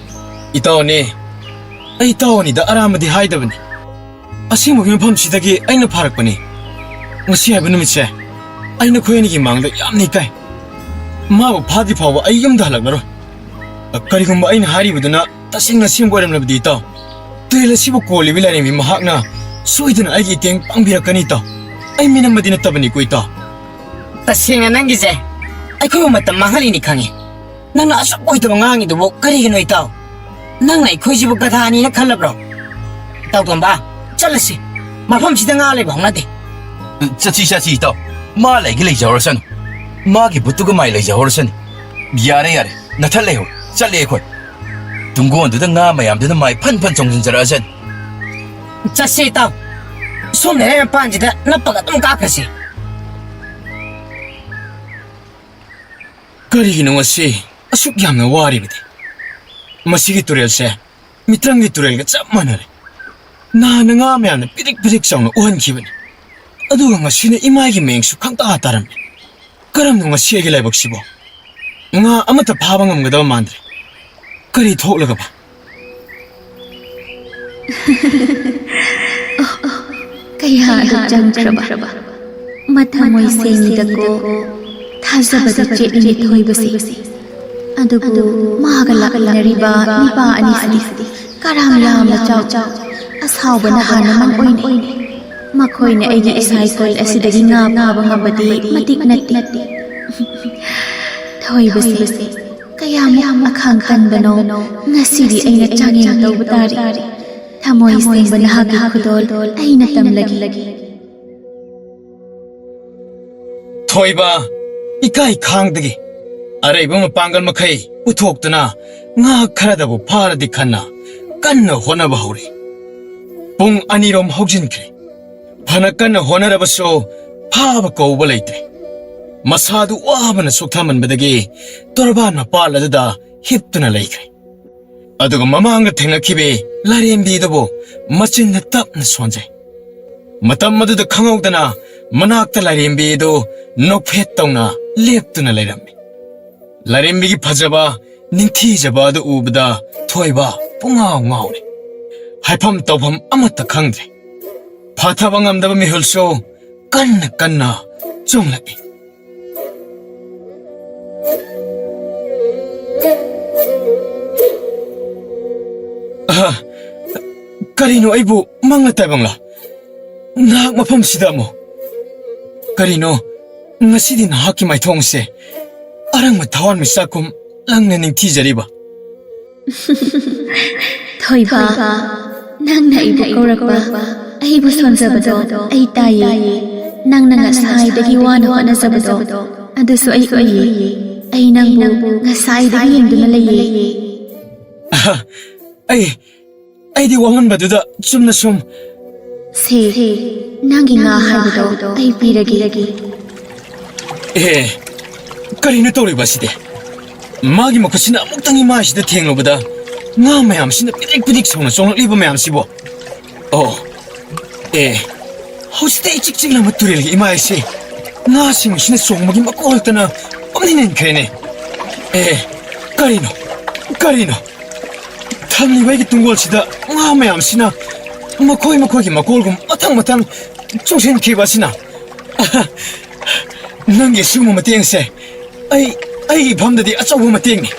S3: ꯏꯇꯥꯎꯅꯦ ꯑꯩ ꯏꯇꯥꯎꯅꯤꯗ ꯑꯔꯥꯟꯕꯗꯤ ꯍꯥꯏꯗꯕꯅꯤ ꯑꯁꯦꯡꯕꯒꯤ ꯃꯐꯝꯁꯤꯗꯒꯤ ꯑꯩꯅ ꯐꯥꯔꯛꯄꯅꯤ ꯉꯁꯤ ꯍꯥꯏꯕ ꯅꯨꯃꯤꯠꯁꯦ ꯑꯩꯅ ꯈꯣꯏ ꯑꯅꯤꯒꯤ ꯃꯥꯡꯗ ꯌꯥꯝꯅ ꯏꯀꯥꯏ ꯃꯥꯕꯨ ꯐꯥꯗ꯭ꯔꯤ ꯐꯥꯎꯕ ꯑꯩ ꯌꯨꯝꯗ ꯍꯜꯂꯛꯂꯔꯣꯏ ꯀꯔꯤꯒꯨꯝꯕ ꯑꯩꯅ ꯍꯥꯏꯔꯤꯕꯗꯨꯅ ꯇꯁꯦꯡꯅ ꯑꯁꯦꯡꯕ ꯑꯣꯏꯔꯝꯂꯕꯗꯤ ꯏꯇꯥꯎ ꯇꯨꯔꯦꯜ ꯑꯁꯤꯕꯨ ꯀꯣꯜꯂꯤꯕ ꯂꯥꯏꯔꯦꯝꯕꯤ ꯃꯍꯥꯛꯅ ꯁꯣꯏꯗꯅ ꯑꯩꯒꯤ ꯃꯇꯦꯡ ꯄꯥꯡꯕꯤꯔꯛꯀꯅꯤ ꯏꯇꯥꯎ ꯑꯩ ꯃꯤꯅꯝꯕꯗꯤ ꯅꯠꯇꯕꯅꯤꯀꯣ ꯏꯇꯥꯎ
S7: tasing na nang gise ai koi matam mahali ni khangi nang na asuk oi to ngangi do kari gi noi taw nang nai khoi jibu gatha ni na khalabro taw tomba chalasi mafam sida nga le bang na de
S6: ꯆꯠꯁꯤ ꯏꯇꯥꯎ ꯃꯥ ꯂꯩꯒꯤ ꯂꯩꯖꯍꯧꯔꯁꯅꯨ ꯃꯥꯒꯤ ꯕꯨꯠꯇꯨꯒ ꯃꯥꯏ ꯂꯩꯖꯍꯧꯔꯁꯅꯤ ꯌꯥꯔꯦ ꯅꯊꯠ ꯂꯩꯍꯧ ꯆꯠꯂꯦ ꯑꯩꯈꯣꯏ ꯇꯨꯡꯒꯣꯟꯗꯨꯗ ꯉꯥ ꯃꯌꯥꯝꯗꯨꯅ ꯃꯥꯏ ꯐꯟ ꯆꯣꯡꯖꯤꯟꯖꯔꯛꯑꯁꯅꯤ
S7: chasi taw som ne panjida napaga tum ka khasi
S3: ꯀꯔꯤꯒꯤꯅꯣ ꯉꯁꯤ ꯑꯁꯨꯛ ꯌꯥꯝꯅ ꯋꯥꯔꯤꯕꯗꯤ ꯃꯁꯤꯒꯤ ꯇꯨꯔꯦꯜꯁꯦ ꯃꯤꯇ꯭ꯔꯪꯒꯤ ꯇꯨꯔꯦꯜꯒ ꯆꯞ ꯃꯥꯟꯅꯔꯦ ꯅꯍꯥꯟꯅ ꯉꯥ ꯃꯌꯥꯝꯅ ꯄꯤꯔꯤꯛ ꯆꯥꯎꯅ ꯎꯍꯟꯈꯤꯕꯅꯤ ꯑꯗꯨꯒ ꯉꯁꯤꯅ ꯏꯃꯥꯒꯤ ꯃꯌꯦꯡꯁꯨ ꯈꯪꯇꯥ ꯇꯥꯔꯝꯃꯤ ꯀꯔꯝꯅ ꯉꯁꯤ ꯑꯩꯒꯤ ꯂꯥꯏꯕꯛꯁꯤꯕꯣ ꯉꯥ ꯑꯃꯠꯇ ꯐꯥꯕ ꯉꯝꯒꯗꯕ ꯃꯥꯟꯗ꯭ꯔꯦ ꯀꯔꯤ ꯊꯣꯛꯂꯒꯕ
S4: ꯀꯌꯥꯗ ꯆꯪꯈ꯭ꯔꯕ ꯃꯊꯃꯣꯏ ꯁꯦꯡꯉꯤꯗꯀꯣ ꯊꯥꯖꯕꯗ ꯆꯦꯠꯂꯤ ꯊꯣꯏꯕꯁꯤ ꯑꯗꯨꯕꯨ ꯃꯥꯒ ꯂꯥꯛꯃꯤꯟꯅꯔꯤꯕ ꯅꯤꯄꯥ ꯑꯅꯤꯁꯤꯗꯤ ꯀꯔꯥꯝ ꯌꯥꯝꯅ ꯆꯥꯎ ꯑꯁꯥꯎꯕꯅ ꯍꯥꯟꯅ ꯃꯟ ꯑꯣꯏꯅꯩ ꯃꯈꯣꯏꯅ ꯑꯩꯒꯤ ꯏꯁꯥꯏꯀꯜ ꯑꯁꯤꯗꯒꯤ ꯉꯥ ꯐꯥꯕ ꯉꯝꯕꯗꯤ ꯃꯇꯤꯛ ꯅꯠꯇꯦ ꯊꯣꯏꯕꯁꯦ ꯀꯌꯥꯃꯨꯛ ꯑꯈꯥꯡ ꯀꯟꯕꯅꯣ ꯉꯁꯤꯗꯤ ꯑꯩꯅ ꯆꯥꯡꯌꯦꯡ ꯇꯧꯕ ꯇꯥꯔꯤ ꯊꯃꯣꯏ ꯁꯦꯡꯕ ꯅꯍꯥꯛꯀꯤ ꯈꯨꯗꯣꯜ ꯑꯩꯅ ꯇꯝꯂꯒꯦ
S3: ꯊꯣꯏꯕ 이까이 ꯈꯥꯡꯗꯒꯤ ꯑꯔꯩꯕ ꯃꯄꯥꯡꯒꯜ ꯃꯈꯩ ꯄꯨꯊꯣꯛꯇꯨꯅ ꯉꯥ ꯈꯔꯗꯕꯨ ꯐꯥꯔꯗꯤ ꯈꯟꯅ ꯀꯟꯅ ꯍꯣꯠꯅꯕ ꯍꯧꯔꯤ ꯄꯨꯡ 2ꯔꯣꯝ ꯍꯧꯖꯤꯟꯈ꯭ꯔꯦ ꯐꯅ ꯀꯟꯅ ꯍꯣꯠꯅꯔꯕꯁꯨ ꯐꯥꯕ ꯀꯧꯕ ꯂꯩꯇ꯭ꯔꯦ ꯃꯁꯥꯗꯨ ꯋꯥꯕꯅ ꯁꯣꯛꯊꯃꯟꯕꯗꯒꯤ ꯇꯣꯔꯕꯥꯟ ꯃꯄꯥꯜ ꯑꯗꯨꯗ ꯍꯤꯞꯇꯨꯅ ꯂꯩꯈ꯭ꯔꯦ ꯑꯗꯨꯒ ꯃꯃꯥꯡꯗ ꯊꯦꯡꯅꯈꯤꯕꯤ ꯂꯥꯏꯔꯦꯝꯕꯤꯗꯨꯕꯨ ꯃꯆꯤꯟꯅ ꯇꯞꯅ ꯁꯣꯟꯖꯩ ꯃꯇꯝ ꯑꯗꯨꯗ ꯈꯪꯍꯧꯗꯅ ꯃꯅꯥꯛꯇ ꯂꯥꯏꯔꯦꯝꯕꯤꯗꯨ ꯅꯣꯛꯐꯦꯠ ꯇꯧꯅ ꯂꯦꯞꯇꯨꯅ ꯂꯩꯔꯝꯃꯤ ꯂꯥꯏꯔꯦꯝꯕꯤꯒꯤ ꯐꯖꯕ ꯅꯤꯡꯊꯤꯖꯕ ꯑꯗꯨ ꯎꯕꯗ ꯊꯣꯏꯕ ꯄꯨꯡꯉꯥꯎ ꯉꯥꯎꯔꯦ ꯍꯥꯏꯐꯝ ꯇꯧꯐꯝ ꯑꯃꯠꯇ ꯈꯪꯗ꯭ꯔꯦ ꯐꯥꯊꯕ ꯉꯝꯗꯕ ꯃꯤꯍꯨꯜꯁꯨ ꯀꯟꯅ ꯀꯟꯅ ꯆꯣꯡꯂꯛꯏ ꯀꯔꯤꯅꯣ ꯑꯩꯕꯨ ꯃꯪꯂ ꯇꯥꯏꯕꯪꯂ ꯅꯍꯥꯛ ꯃꯐꯝꯁꯤꯗ ꯑꯃꯨꯛ ꯀꯔꯤꯅꯣ ꯉꯁꯤꯗꯤ ꯅꯍꯥꯛꯀꯤ ꯃꯥꯏꯊꯣꯡꯁꯦ ꯑꯔꯪꯕ ꯊꯋꯥꯟꯃꯤꯆꯥꯛꯀꯨꯝ ꯂꯪꯅ ꯅꯤꯡꯊꯤꯖꯔꯤꯕ
S4: ꯊꯣꯏꯕ ꯅꯪꯅ ꯑꯩꯕꯨ ꯀꯧꯔꯛꯄ ꯑꯩꯕꯨ ꯁꯣꯟꯖꯕꯗꯣ ꯑꯩ ꯇꯥꯏꯌꯦ ꯅꯪꯅ ꯉꯁꯥꯏꯗꯒꯤ ꯋꯥꯅ ꯍꯣꯠꯅꯖꯕꯗꯣ ꯑꯗꯨꯁꯨ ꯑꯩ ꯎꯏꯌꯦ ꯑꯩ ꯅꯪꯕꯨ ꯉꯁꯥꯏꯗꯒꯤ ꯌꯦꯡꯗꯨꯅ ꯂꯩꯌꯦ
S3: ꯑꯩꯗꯤ ꯋꯥꯃꯟꯕꯗꯨꯗ ꯆꯨꯝꯅ ꯁꯨꯝ
S4: ꯁꯦ ꯅꯪꯒꯤ ꯉꯥ ꯍꯥꯏꯕꯗꯣ ꯑꯩ ꯄꯤꯔꯒꯦ
S3: ꯀꯔꯤꯅꯣ ꯇꯧꯔꯤꯕ ꯑꯁꯤꯗꯤ ꯃꯥꯒꯤ ꯃꯈꯨꯠꯁꯤꯅ ꯑꯃꯨꯛꯇꯪꯒꯤ ꯃꯥꯏꯁꯤꯗ ꯊꯦꯡꯂꯨꯕꯗ ꯉꯥ ꯃꯌꯥꯝꯁꯤꯅ ꯄꯤꯗꯤꯛ ꯄꯤꯗꯤꯛ ꯁꯧꯅ ꯆꯣꯡꯂꯛꯂꯤꯕ ꯃꯌꯥꯝꯁꯤꯕꯣ ꯍꯧꯖꯤꯛꯇ ꯏꯆꯤꯛ ꯆꯤꯛꯂꯕ ꯇꯨꯔꯦꯜꯒꯤ ꯏꯃꯥꯏꯁꯤ ꯉꯥꯁꯤꯡꯁꯤꯅ ꯆꯣꯡꯕꯒꯤ ꯃꯀꯣꯜꯇꯅ ꯄꯪꯅꯤꯡꯈ꯭ꯔꯦꯅꯦ ꯀꯔꯤꯅꯣ ꯊꯝꯂꯤꯕ ꯑꯩꯒꯤ ꯇꯨꯡꯒꯣꯜꯁꯤꯗ ꯉꯥ ꯃꯌꯥꯝꯁꯤꯅ ꯃꯈꯣꯏꯒꯤ ꯃꯀꯣꯜꯒꯨꯝ ꯃꯊꯪ ꯆꯣꯡꯁꯤꯟꯈꯤꯕ ꯑꯁꯤꯅ ꯅꯪꯒꯤ ꯁꯤꯒꯨꯝꯕ ꯃꯇꯦꯡꯁꯦ ꯑꯩꯒꯤ ꯏꯐꯝꯗꯗꯤ ꯑꯆꯧꯕ ꯃꯇꯦꯡꯅꯤ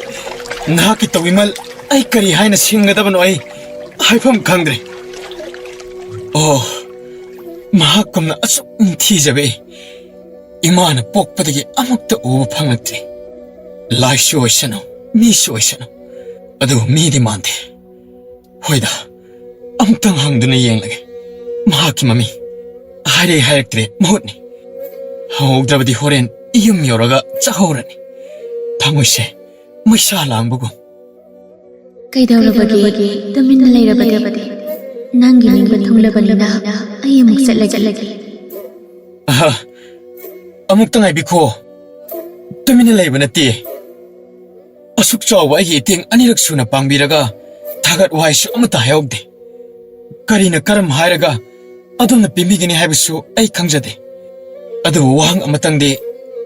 S3: ꯅꯍꯥꯛꯀꯤ ꯇꯧꯕꯤꯃꯜ ꯑꯩ ꯀꯔꯤ ꯍꯥꯏꯅ ꯁꯤꯡꯒꯗꯕꯅꯣ ꯑꯩ ꯍꯥꯏꯐꯝ ꯈꯪꯗ꯭ꯔꯦ ꯃꯍꯥꯛꯀꯨꯝꯅ ꯑꯁꯨꯛ ꯅꯤꯡꯊꯤꯖꯕ ꯏꯃꯥꯅ ꯄꯣꯛꯄꯗꯒꯤ ꯑꯃꯨꯛꯇ ꯎꯕ ꯐꯪꯂꯛꯇ꯭ꯔꯤ ꯂꯥꯏꯁꯨ ꯑꯣꯏꯁꯅꯨ ꯃꯤꯁꯨ ꯑꯣꯏꯁꯅꯨ ꯑꯗꯨꯕꯨ ꯃꯤꯗꯤ ꯃꯥꯟꯗꯦ ꯍꯣꯏꯗ ꯑꯃꯨꯛꯇꯪ ꯍꯪꯗꯨꯅ ꯌꯦꯡꯂꯒꯦ ꯃꯍꯥꯛꯀꯤ ꯃꯃꯤꯡ ꯍꯥꯏꯔꯛꯇ꯭ꯔꯦ ꯃꯍꯨꯠꯅꯤ ꯍꯧꯍꯧꯗ꯭ꯔꯕꯗꯤ ꯍꯣꯔꯦꯟ ꯌꯨꯝ ꯌꯧꯔꯒ ꯆꯥꯍꯧꯔꯅꯤ ꯊꯃꯣꯏꯁꯦ ꯃꯩꯁꯥ ꯂꯥꯡꯕꯒꯨꯝ
S4: ꯀꯩꯗꯧꯔꯕꯒꯦ ꯇꯨꯃꯤꯟꯅ ꯂꯩꯔꯕꯗꯤ ꯅꯪꯒꯤ ꯅꯤꯡꯕ ꯊꯨꯡꯂꯕꯅꯤꯅ ꯑꯩ ꯑꯃꯨꯛ ꯆꯠꯂꯒꯦ
S3: ꯑꯃꯨꯛꯇ ꯉꯥꯏꯕꯤꯈꯣ ꯇꯨꯃꯤꯟꯅ ꯂꯩꯕ ꯅꯠꯇꯦ ꯑꯁꯨꯛ ꯆꯥꯎꯕ ꯑꯩꯒꯤ ꯏꯇꯦꯡ ꯑꯅꯤꯔꯛ ꯁꯨꯅ ꯄꯥꯡꯕꯤꯔꯒ ꯊꯥꯒꯠ ꯋꯥꯍꯩꯁꯨ ꯑꯃꯠꯇ ꯍꯥꯏꯍꯧꯗꯦ ꯀꯔꯤꯅ ꯀꯔꯝ ꯍꯥꯏꯔꯒ ꯑꯗꯣꯝꯅ ꯄꯤꯕꯤꯒꯅꯤ ꯍꯥꯏꯕꯁꯨ ꯑꯩ ꯈꯪꯖꯗꯦ ꯑꯗꯨꯕꯨ ꯋꯥꯍꯪ ꯑꯃꯇꯪꯗꯤ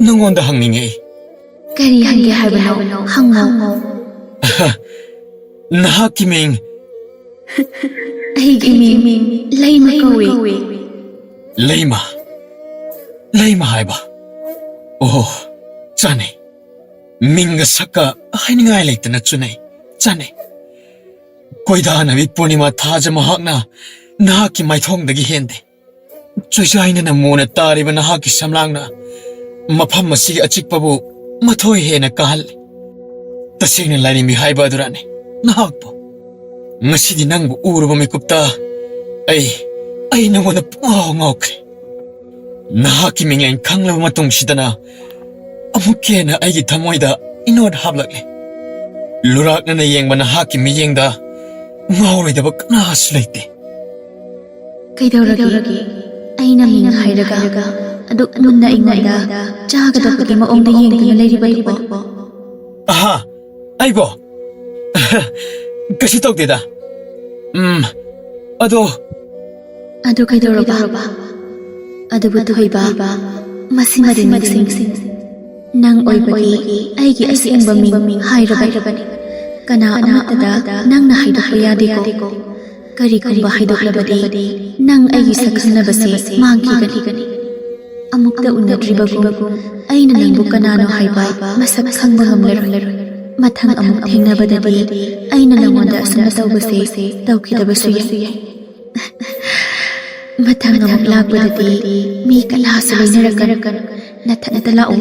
S3: ꯅꯪꯉꯣꯟꯗ ꯍꯪꯅꯤꯡꯉꯦ
S4: ꯀꯔꯤ ꯍꯪꯒꯦ ꯍꯥꯏꯕꯅꯣ ꯍꯪꯉꯣ
S3: ꯅꯍꯥꯛꯀꯤ ꯃꯤꯡ
S4: ꯑꯩꯒꯤ ꯃꯤꯡ ꯂꯩꯃ ꯀꯧꯏ
S3: ꯂꯩꯃ ꯍꯥꯏꯕ ꯆꯥꯅꯩ ꯃꯤꯡꯒ ꯁꯛꯀ ꯍꯥꯏꯅꯤꯡꯉꯥꯏ ꯂꯩꯇꯅ ꯆꯥꯅꯩ ꯀꯣꯏꯗꯥꯅꯕꯤ ꯄꯨꯔꯅꯤꯃꯥ ꯊꯥꯖ ꯃꯍꯥꯛꯅ ꯅꯍꯥꯛꯀꯤ ꯃꯥꯏꯊꯣꯡꯗꯒꯤ ꯍꯦꯟꯗꯦ ꯆꯣꯏꯖꯥꯏꯅꯅ ꯃꯨꯅ ꯇꯥꯔꯤꯕ ꯅꯍꯥꯛꯀꯤ ꯁꯝꯂꯥꯡꯅ ꯃꯐꯝ ꯑꯁꯤꯒꯤ ꯑꯆꯤꯛꯄꯕꯨ ꯃꯊꯣꯏ ꯍꯦꯟꯅ ꯀꯥꯍꯜꯂꯤ ꯇꯁꯦꯡꯅ ꯂꯥꯏꯔꯦꯝꯕꯤ ꯍꯥꯏꯕ ꯑꯗꯨꯔꯥꯅꯤ ꯅꯍꯥꯛꯄꯨ ꯉꯁꯤꯗꯤ ꯅꯪꯕꯨ ꯎꯔꯨꯕ ꯃꯤꯀꯨꯞꯇ ꯑꯩ ꯅꯉꯣꯟꯗ ꯄꯨꯡꯉꯥꯎ ꯉꯥꯎꯈ꯭ꯔꯦ ꯅꯍꯥꯛꯀꯤ ꯃꯤꯡꯂꯦꯟ ꯈꯪꯂꯕ ꯃꯇꯨꯡꯁꯤꯗꯅ ꯑꯃꯨꯛ ꯍꯦꯟꯅ ꯑꯩꯒꯤ ꯊꯃꯣꯏꯗ ꯏꯅꯣꯠ ꯍꯥꯞꯂꯛꯂꯦ ꯂꯨꯔꯥꯛꯅꯅ ꯌꯦꯡꯕ ꯅꯍꯥꯛꯀꯤ ꯃꯤꯠꯌꯦꯡꯗ ꯉꯥꯎꯔꯣꯏꯗꯕ ꯀꯅꯥꯁꯨ ꯂꯩꯇꯦ
S4: ꯀꯩꯗꯧꯔꯒꯦ ꯑꯩꯅ ꯃꯤꯡ ꯍꯥꯏꯔꯒ ꯑꯗꯨꯛ ꯃꯨꯟꯅ ꯑꯩꯉꯣꯟꯗ ꯆꯥꯒꯗꯕꯒꯤ ꯃꯑꯣꯡꯗ ꯌꯦꯡꯗꯨꯅ ꯂꯩꯔꯤꯕꯗꯨꯕꯣ
S3: ꯑꯩꯕꯣ ꯀꯩꯁꯨ ꯇꯧꯗꯦꯗ
S4: ꯑꯗꯨ ꯀꯩꯗꯧꯔꯕ ꯑꯗꯨꯕꯨ ꯊꯣꯏꯕ ꯃꯁꯤꯃꯗꯤ ꯅꯤꯡꯁꯤꯡ ꯅꯪ ꯑꯣꯏꯕꯒꯤ ꯑꯩꯒꯤ ꯑꯁꯦꯡꯕ ꯃꯤꯡ ꯍꯥꯏꯔꯕꯅꯤ ꯀꯅꯥ ꯑꯃꯠꯇꯗ ꯅꯪꯅ ꯍꯥꯏꯗꯣꯛꯄ ꯌꯥꯗꯦꯀꯣ ꯀꯔꯤꯒꯨꯝꯕ ꯍꯥꯏꯗꯣꯛꯂꯕꯗꯤ ꯅꯪ ꯑꯩꯒꯤ ꯁꯛꯈꯪꯅꯕꯁꯦ ꯃꯥꯡꯈꯤꯒꯅꯤ ꯑꯃꯨꯛꯇ ꯎꯅꯗ꯭ꯔꯤꯕꯒꯨꯝ ꯑꯩꯅ ꯅꯪꯕꯨ ꯀꯅꯥꯅꯣ ꯍꯥꯏꯕ ꯃꯁꯛ ꯈꯪꯕ ꯉꯝꯂꯔꯣꯏ ꯃꯊꯪ ꯑꯃꯨꯛ ꯊꯦꯡꯅꯕꯗꯗꯤ ꯑꯩꯅ ꯅꯉꯣꯟꯗ ꯑꯁꯨꯝꯅ ꯇꯧꯕꯁꯦ ꯇꯧꯈꯤꯗꯕꯁꯨ ꯌꯥꯏ ꯃꯊꯪ ꯑꯃꯨꯛ ꯂꯥꯛꯄꯗꯗꯤ ꯃꯤ ꯀꯅꯥꯁꯨ ꯂꯣꯏꯅꯔꯛꯀꯅꯨ ꯅꯊꯟꯇ ꯂꯥꯛꯎ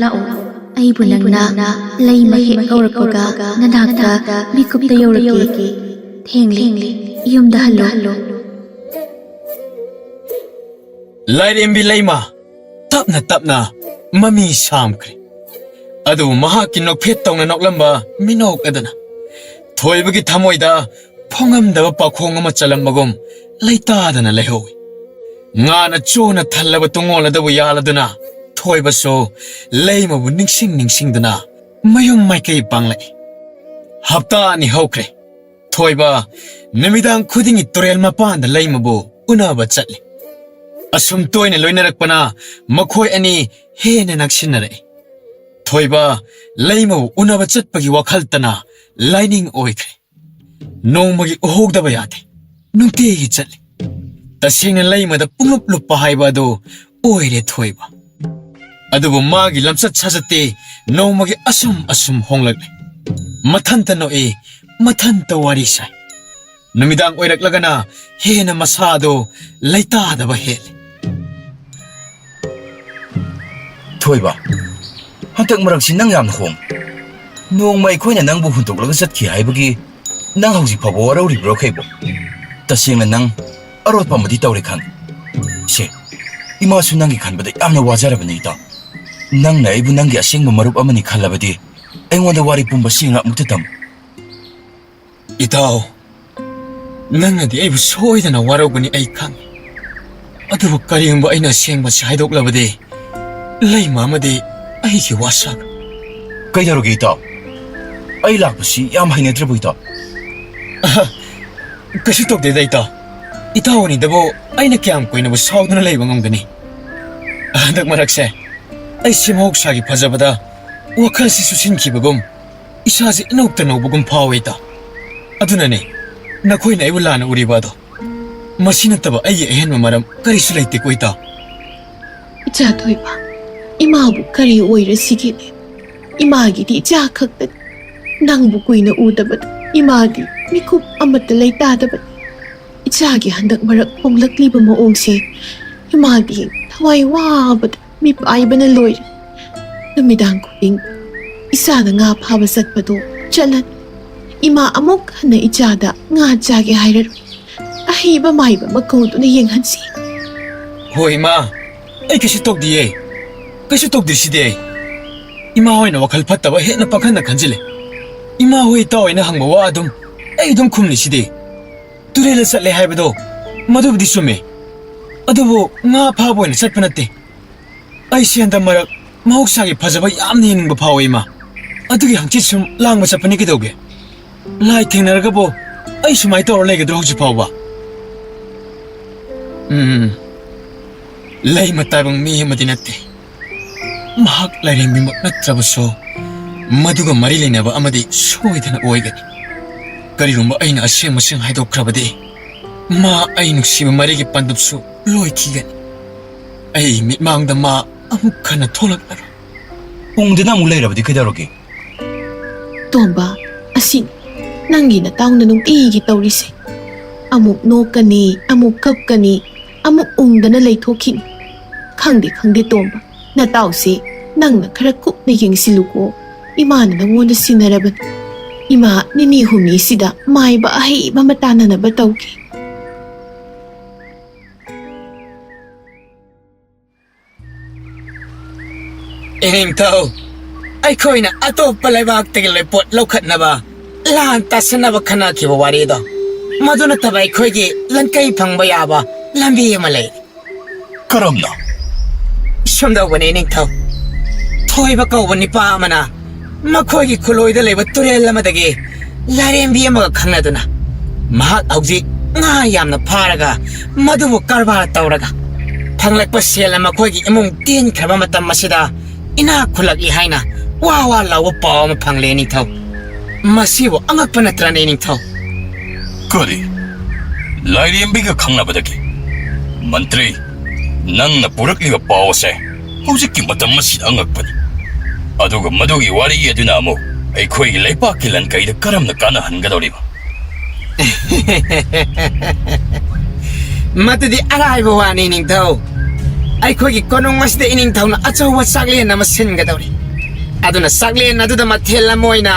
S4: ꯑꯩꯕꯨ ꯅꯪꯅ ꯂꯩ ꯃꯍꯦꯛ ꯀꯧꯔꯛꯄꯒ ꯅꯅꯥꯛꯇ ꯃꯤꯀꯨꯞꯇ ꯌꯧꯔꯛꯀꯦ ꯊꯦꯡꯂꯤ ꯌꯨꯝꯗ ꯍꯜꯂꯣ
S3: ꯂꯥꯏꯔꯦꯝꯕꯤ ꯂꯩꯃ ꯇꯞꯅ ꯇꯞꯅ ꯃꯃꯤ ꯁꯥꯝꯈ꯭ꯔꯦ ꯑꯗꯨꯕꯨ ꯃꯍꯥꯛꯀꯤ ꯅꯣꯛꯐꯦꯠ ꯇꯧꯅ ꯅꯣꯛꯂꯝꯕ ꯃꯤꯅꯣꯛ ꯑꯗꯨꯅ ꯊꯣꯏꯕꯒꯤ ꯊꯃꯣꯏꯗ ꯐꯣꯡꯉꯝꯗꯕ ꯄꯥꯈꯣꯡ ꯑꯃ ꯆꯜꯂꯝꯕꯒꯨꯝ ꯂꯩꯇꯥꯗꯅ ꯂꯩꯍꯧꯏ ꯉꯥꯅ ꯆꯣꯅ ꯊꯜꯂꯕ ꯇꯨꯡꯑꯣꯜ ꯑꯗꯨꯕꯨ ꯌꯥꯜꯂꯗꯨꯅ ꯊꯣꯏꯕꯁꯨ ꯂꯩꯃꯕꯨ ꯅꯤꯡꯁꯤꯡꯗꯨꯅ ꯃꯌꯨꯝ ꯃꯥꯏꯀꯩ ꯄꯥꯡꯂꯛꯏ ꯍꯞꯇꯥ ꯑꯅꯤ ꯍꯧꯈ꯭ꯔꯦ ꯊꯣꯏꯕ ꯅꯨꯃꯤꯗꯥꯡ ꯈꯨꯗꯤꯡꯒꯤ ꯇꯨꯔꯦꯜ ꯃꯄꯥꯟꯗ ꯂꯩꯃꯕꯨ ꯎꯅꯕ ꯆꯠꯂꯤ ꯑꯁꯨꯝ ꯇꯣꯏꯅ ꯂꯣꯏꯅꯔꯛꯄꯅ ꯃꯈꯣꯏ ꯑꯅꯤ ꯍꯦꯟꯅ ꯅꯛꯁꯤꯟꯅꯔꯛꯏ ꯊꯣꯏꯕ ꯂꯩꯃꯕꯨ ꯎꯅꯕ ꯆꯠꯄꯒꯤ ꯋꯥꯈꯜꯇꯅ ꯂꯥꯏꯅꯤꯡ ꯑꯣꯏꯈ꯭ꯔꯦ ꯅꯣꯡꯃꯒꯤ ꯎꯍꯧꯗꯕ ꯌꯥꯗꯦ ꯅꯨꯡꯇꯤꯒꯤ ꯆꯠꯂꯤ ꯇꯁꯦꯡꯅ ꯂꯩꯃꯗ ꯄꯨꯡꯂꯨꯞ ꯂꯨꯞꯄ ꯍꯥꯏꯕ ꯑꯗꯨ ꯑꯣꯏꯔꯦ ꯊꯣꯏꯕ ꯑꯗꯨꯕꯨ ꯃꯥꯒꯤ ꯂꯝꯆꯠ ꯁꯥꯖꯠꯇꯤ ꯅꯣꯡꯃꯒꯤ ꯑꯁꯨꯝ ꯍꯣꯡꯂꯛꯂꯤ ꯃꯊꯟꯇ ꯅꯣꯛꯏ ꯃꯊꯟꯇ ꯋꯥꯔꯤ ꯁꯥꯏ ꯅꯨꯃꯤꯗꯥꯡ ꯑꯣꯏꯔꯛꯂꯒꯅ ꯍꯦꯟꯅ ꯃꯁꯥꯗꯨ ꯂꯩꯇꯥꯗꯕ ꯍꯦꯜꯂꯤ
S6: ꯊꯣꯏꯕ ꯍꯟꯇꯛ ꯃꯔꯛꯁꯤ ꯅꯪ ꯌꯥꯝꯅ ꯍꯣꯡ ꯅꯣꯡꯃ ꯑꯩꯈꯣꯏꯅ ꯅꯪꯕꯨ ꯍꯨꯟꯇꯣꯛꯂꯒ ꯆꯠꯈꯤ ꯍꯥꯏꯕꯒꯤ ꯅꯪ ꯍꯧꯖꯤꯛ ꯐꯥꯎꯕ ꯋꯥꯔꯧꯔꯤꯕ꯭ꯔꯣ ꯈꯩꯕꯣ ꯇꯁꯦꯡꯅ ꯅꯪ ꯑꯔꯣꯠꯄ ꯑꯃꯗꯤ ꯇꯧꯔꯦ ꯈꯪꯉꯤ ꯁꯦ ꯏꯃꯥꯁꯨ ꯅꯪꯒꯤ ꯈꯟꯕꯗ ꯌꯥꯝꯅ ꯋꯥꯖꯔꯕꯅꯤ ꯏꯇꯥꯎ ꯅꯪꯅ ꯑꯩꯕꯨ ꯅꯪꯒꯤ ꯑꯁꯦꯡꯕ ꯃꯔꯨꯞ ꯑꯃꯅꯤ ꯈꯜꯂꯕꯗꯤ ꯑꯩꯉꯣꯟꯗ ꯋꯥꯔꯤ ꯄꯨꯝꯕꯁꯤ ꯑꯃꯨꯛꯇ ꯇꯝꯃꯨ
S3: ꯏꯇꯥꯎ ꯅꯪꯅꯗꯤ ꯑꯩꯕꯨ ꯁꯣꯏꯗꯅ ꯋꯥꯔꯧꯒꯅꯤ ꯑꯩ ꯈꯪꯉꯤ ꯑꯗꯨꯕꯨ ꯀꯔꯤꯒꯨꯝꯕ ꯑꯩꯅ ꯑꯁꯦꯡꯕꯁꯤ ꯍꯥꯏꯗꯣꯛꯂꯕꯗꯤ ꯂꯩꯃ ꯑꯃꯗꯤ ꯑꯩꯒꯤ ꯋꯥꯁꯛ
S6: ꯀꯩꯗꯧꯔꯒꯦ ꯏꯇꯥꯎ ꯑꯩ ꯂꯥꯛꯄꯁꯤ ꯌꯥꯝ ꯍꯩꯅꯗ꯭ꯔꯕꯣ ꯏꯇꯥꯎ
S3: ꯀꯩꯁꯨ ꯇꯧꯗꯦꯗ ꯏꯇꯥꯎ ꯑꯅꯤꯗꯕꯨ ꯑꯩꯅ ꯀꯌꯥꯝ ꯀꯨꯏꯅꯕꯨ ꯁꯥꯎꯗꯨꯅ ꯂꯩꯕ ꯉꯝꯒꯅꯤ ꯍꯟꯗꯛ ꯃꯔꯛꯁꯦ ꯑꯩꯁꯤ ꯃꯍꯧꯁꯥꯒꯤ ꯐꯖꯕꯗ ꯋꯥꯈꯜꯁꯤ ꯆꯨꯁꯤꯟꯈꯤꯕꯒꯨꯝ ꯏꯁꯥꯁꯤ ꯏꯅꯧꯇ ꯅꯧꯕꯒꯨꯝ ꯐꯥꯎꯏ ꯏꯇꯥꯎ ꯑꯗꯨꯅꯅꯦ ꯅꯈꯣꯏꯅ ꯑꯩꯕꯨ ꯂꯥꯟꯅ ꯎꯔꯤꯕ ꯑꯗꯣ ꯃꯁꯤ ꯅꯠꯇꯕ ꯑꯩꯒꯤ ꯑꯍꯦꯟꯕ ꯃꯔꯝ ꯀꯔꯤꯁꯨ ꯂꯩꯇꯦꯀꯣ ꯏꯇꯥꯎ
S5: ꯏꯆꯥ ꯊꯣꯏꯕ ꯏꯃꯥꯕꯨ ꯀꯔꯤ ꯑꯣꯏꯔꯁꯤꯒꯦꯅꯦ ꯏꯃꯥꯒꯤꯗꯤ ꯏꯆꯥ ꯈꯛꯇꯅꯤ ꯅꯪꯕꯨ ꯀꯨꯏꯅ ꯎꯗꯕꯗ ꯏꯃꯥꯗꯤ ꯃꯤꯀꯨꯞ ꯑꯃꯠꯇ ꯂꯩꯇꯥꯗꯕꯅꯤ ꯏꯆꯥꯒꯤ ꯍꯟꯗꯛ ꯃꯔꯛ ꯍꯣꯡꯂꯛꯂꯤꯕ ꯃꯑꯣꯡꯁꯦ ꯏꯃꯥꯗꯤ ꯊꯋꯥꯏ ꯋꯥꯕꯗ ꯃꯤꯄꯥꯏꯕꯅ ꯂꯣꯏꯔꯦ ꯅꯨꯃꯤꯗꯥꯡ ꯈꯨꯗꯤꯡ ꯏꯆꯥꯅ ꯉꯥ ꯐꯥꯕ ꯆꯠꯄꯗꯣ ꯆꯠꯂꯅꯤ ꯏꯃꯥ ꯑꯃꯨꯛ ꯍꯟꯅ ꯏꯆꯥꯗ ꯉꯥ ꯆꯥꯒꯦ ꯍꯥꯏꯔꯔꯣꯏ ꯑꯍꯩꯕ ꯃꯥꯏꯕ ꯑꯃ ꯀꯧꯗꯨꯅ ꯌꯦꯡꯍꯟꯁꯤ
S3: ꯍꯣꯏ ꯏꯃꯥ ꯑꯩ ꯀꯩꯁꯨ ꯇꯧꯗꯤꯌꯦ ꯀꯩꯁꯨ ꯇꯧꯗ꯭ꯔꯤꯁꯤꯗꯤ ꯏꯃꯥ ꯍꯣꯏꯅ ꯋꯥꯈꯜ ꯐꯠꯇꯕ ꯍꯦꯟꯅ ꯄꯥꯈꯟꯅ ꯈꯟꯖꯤꯜꯂꯦ ꯏꯃꯥ ꯍꯣꯏ ꯏꯇꯥꯎ ꯍꯣꯏꯅ ꯍꯪꯕ ꯋꯥ ꯑꯩ ꯑꯗꯨꯝ ꯈꯨꯝꯂꯤꯁꯤꯗꯤ ꯇꯨꯔꯦꯜꯗ ꯆꯠꯂꯦ ꯍꯥꯏꯕꯗꯣ ꯃꯗꯨꯕꯨꯗꯤ ꯆꯨꯝꯃꯦ ꯑꯗꯨꯕꯨ ꯉꯥ ꯐꯥꯕ ꯑꯣꯏꯅ ꯆꯠꯄ ꯅꯠꯇꯦ ꯑꯩꯁꯤ ꯍꯟꯗꯛ ꯃꯔꯛ ꯃꯍꯧꯁꯥꯒꯤ ꯐꯖꯕ ꯌꯥꯝꯅ ꯌꯦꯡꯅꯤꯡꯕ ꯐꯥꯎꯏ ꯏꯃꯥ ꯑꯗꯨꯒꯤ ꯍꯪꯆꯤꯠ ꯁꯨꯝ ꯂꯥꯡꯕ ꯆꯠꯄꯅꯤ ꯀꯩꯗꯧꯒꯦ ꯂꯥꯏ ꯊꯦꯡꯅꯔꯒꯕꯨ ꯑꯩ ꯁꯨꯃꯥꯏꯅ ꯇꯧꯔ ꯂꯩꯒꯗ꯭ꯔꯣ ꯍꯧꯖꯤꯛ ꯐꯥꯎꯕ ꯂꯩꯃ ꯇꯥꯏꯕꯪ ꯃꯤ ꯑꯃꯗꯤ ꯅꯠꯇꯦ ꯃꯍꯥꯛ ꯂꯥꯏꯔꯦꯝꯕꯤꯃꯛ ꯅꯠꯇ꯭ꯔꯕꯁꯨ ꯃꯗꯨꯒ ꯃꯔꯤ ꯂꯩꯅꯕ ꯑꯃꯗꯤ ꯁꯣꯏꯗꯅ ꯑꯣꯏꯒꯅꯤ ꯀꯔꯤꯒꯨꯝꯕ ꯑꯩꯅ ꯑꯁꯦꯡꯕꯁꯤꯡ ꯍꯥꯏꯗꯣꯛꯈ꯭ꯔꯕꯗꯤ ꯃꯥ ꯑꯩ ꯅꯨꯡꯁꯤꯕ ꯃꯔꯤꯒꯤ ꯄꯥꯟꯗꯝꯁꯨ ꯂꯣꯏꯈꯤꯒꯅꯤ ꯑꯩ ꯃꯤꯠꯃꯥꯡꯗ ꯃꯥ ꯑꯃꯨꯛ ꯍꯟꯅ ꯊꯣꯛꯂꯛꯂꯔꯣꯏ
S6: ꯄꯨꯡꯗꯨꯅ ꯑꯃꯨꯛ ꯂꯩꯔꯕꯗꯤ ꯀꯩꯗꯧꯔꯒꯦ
S5: ꯇꯣꯝꯕ ꯑꯁꯤꯅꯤ ꯅꯪꯒꯤ ꯅꯇꯥꯎꯅ ꯅꯨꯡꯇꯤꯒꯤ ꯇꯧꯔꯤꯁꯦ ꯑꯃꯨꯛ ꯅꯣꯛꯀꯅꯤ ꯑꯃꯨꯛ ꯀꯞꯀꯅꯤ ꯑꯃꯨꯛ ꯎꯪꯗꯅ ꯂꯩꯊꯣꯛꯈꯤꯅꯤ ꯈꯪꯗꯦ ꯇꯣꯝꯕ ꯅꯇꯥꯎꯁꯤ ꯅꯪꯅ ꯈꯔ ꯀꯨꯞꯅ ꯌꯦꯡꯁꯤꯜꯂꯨꯀꯣ ꯏꯃꯥꯅ ꯅꯪꯉꯣꯟꯗ ꯁꯤꯟꯅꯔꯕꯅꯤ ꯏꯃꯥ ꯅꯤꯅꯤ ꯍꯨꯝꯅꯤꯁꯤꯗ ꯃꯥꯏꯕ ꯑꯍꯩꯕ ꯑꯃ ꯇꯥꯟꯅꯅꯕ ꯇꯧꯈꯤ
S3: ꯏꯅꯤꯡꯊꯧ ꯑꯩꯈꯣꯏꯅ ꯑꯇꯣꯞꯄ ꯂꯩꯕꯥꯛꯇꯒꯤ ꯂꯩꯄꯣꯠ ꯂꯧꯈꯠꯅꯕ ꯂꯥꯟ ꯇꯥꯁꯟꯅꯕ ꯈꯟꯅꯈꯤꯕ ꯋꯥꯔꯤꯗꯣ ꯃꯗꯨ ꯅꯠꯇꯕ ꯑꯩꯈꯣꯏꯒꯤ ꯂꯟꯀꯩ ꯐꯪꯕ ꯌꯥꯕ ꯂꯝꯕꯤ ꯑꯃ ꯂꯩ
S6: ꯀꯔꯝꯅ
S3: ꯁꯨꯝꯗꯧꯕꯅꯤ ꯏꯅꯤꯡꯊꯧ ꯊꯣꯏꯕ ꯀꯧꯕ ꯅꯤꯄꯥ ꯑꯃꯅ ꯃꯈꯣꯏꯒꯤ ꯈꯨꯜꯂꯣꯏꯗ ꯂꯩꯕ ꯇꯨꯔꯦꯜ ꯑꯃꯗꯒꯤ ꯂꯥꯏꯔꯦꯝꯕꯤ ꯑꯃꯒ ꯈꯪꯅꯗꯨꯅ ꯃꯍꯥꯛ ꯍꯧꯖꯤꯛ ꯉꯥ ꯌꯥꯝꯅ ꯐꯥꯔꯒ ꯃꯗꯨꯕꯨ ꯀꯔꯕꯥꯔ ꯇꯧꯔꯒ ꯐꯪꯂꯛꯄ ꯁꯦꯜꯅ ꯃꯈꯣꯏꯒꯤ ꯏꯃꯨꯡ ꯇꯦꯟꯈ꯭ꯔꯕ ꯃꯇꯝ ꯑꯁꯤꯗ ꯏꯅꯥꯛ ꯈꯨꯜꯂꯛꯏ ꯍꯥꯏꯅ ꯋꯥ ꯂꯥꯎꯕ ꯄꯥꯎ ꯑꯃ ꯐꯪꯂꯦ ꯏꯅꯤꯡꯊꯧ ꯃꯁꯤꯕꯨ ꯑꯉꯛꯄ ꯅꯠꯇ꯭ꯔꯅꯦ ꯏꯅꯤꯡꯊꯧ
S2: ꯀꯔꯤ ꯂꯥꯏꯔꯦꯝꯕꯤꯒ ꯈꯪꯅꯕꯗꯒꯤ ꯃꯟꯇ꯭ꯔꯤ ꯅꯪꯅ ꯄꯨꯔꯛꯂꯤꯕ ꯄꯥꯎ ꯑꯁꯦ ꯍꯧꯖꯤꯛꯀꯤ ꯃꯇꯝ ꯑꯁꯤꯗ ꯑꯉꯛꯄꯅꯤ ꯑꯗꯨꯒ ꯃꯗꯨꯒꯤ ꯋꯥꯔꯤ ꯑꯗꯨꯅ ꯑꯃꯨꯛ ꯑꯩꯈꯣꯏꯒꯤ ꯂꯩꯄꯥꯛꯀꯤ ꯂꯟꯀꯩꯗ ꯀꯔꯝꯅ ꯀꯥꯟꯅꯍꯟꯒꯗꯧꯔꯤꯕ?
S7: ꯃꯗꯨꯗꯤ ꯑꯔꯥꯏꯕ ꯋꯥꯅꯤ ꯅꯤꯡꯊꯧ. ꯑꯩꯈꯣꯏꯒꯤ ꯀꯣꯅꯨꯡ ꯑꯁꯤꯗ ꯏꯅꯤꯡꯊꯧꯅ ꯑꯆꯧꯕ ꯆꯥꯛꯂꯦꯟ ꯑꯃ ꯁꯤꯟꯒꯗꯧꯔꯤ. ꯑꯗꯨꯅ ꯆꯥꯛꯂꯦꯟ ꯑꯗꯨꯗ ꯃꯊꯦꯜ ꯑꯃ ꯑꯣꯏꯅ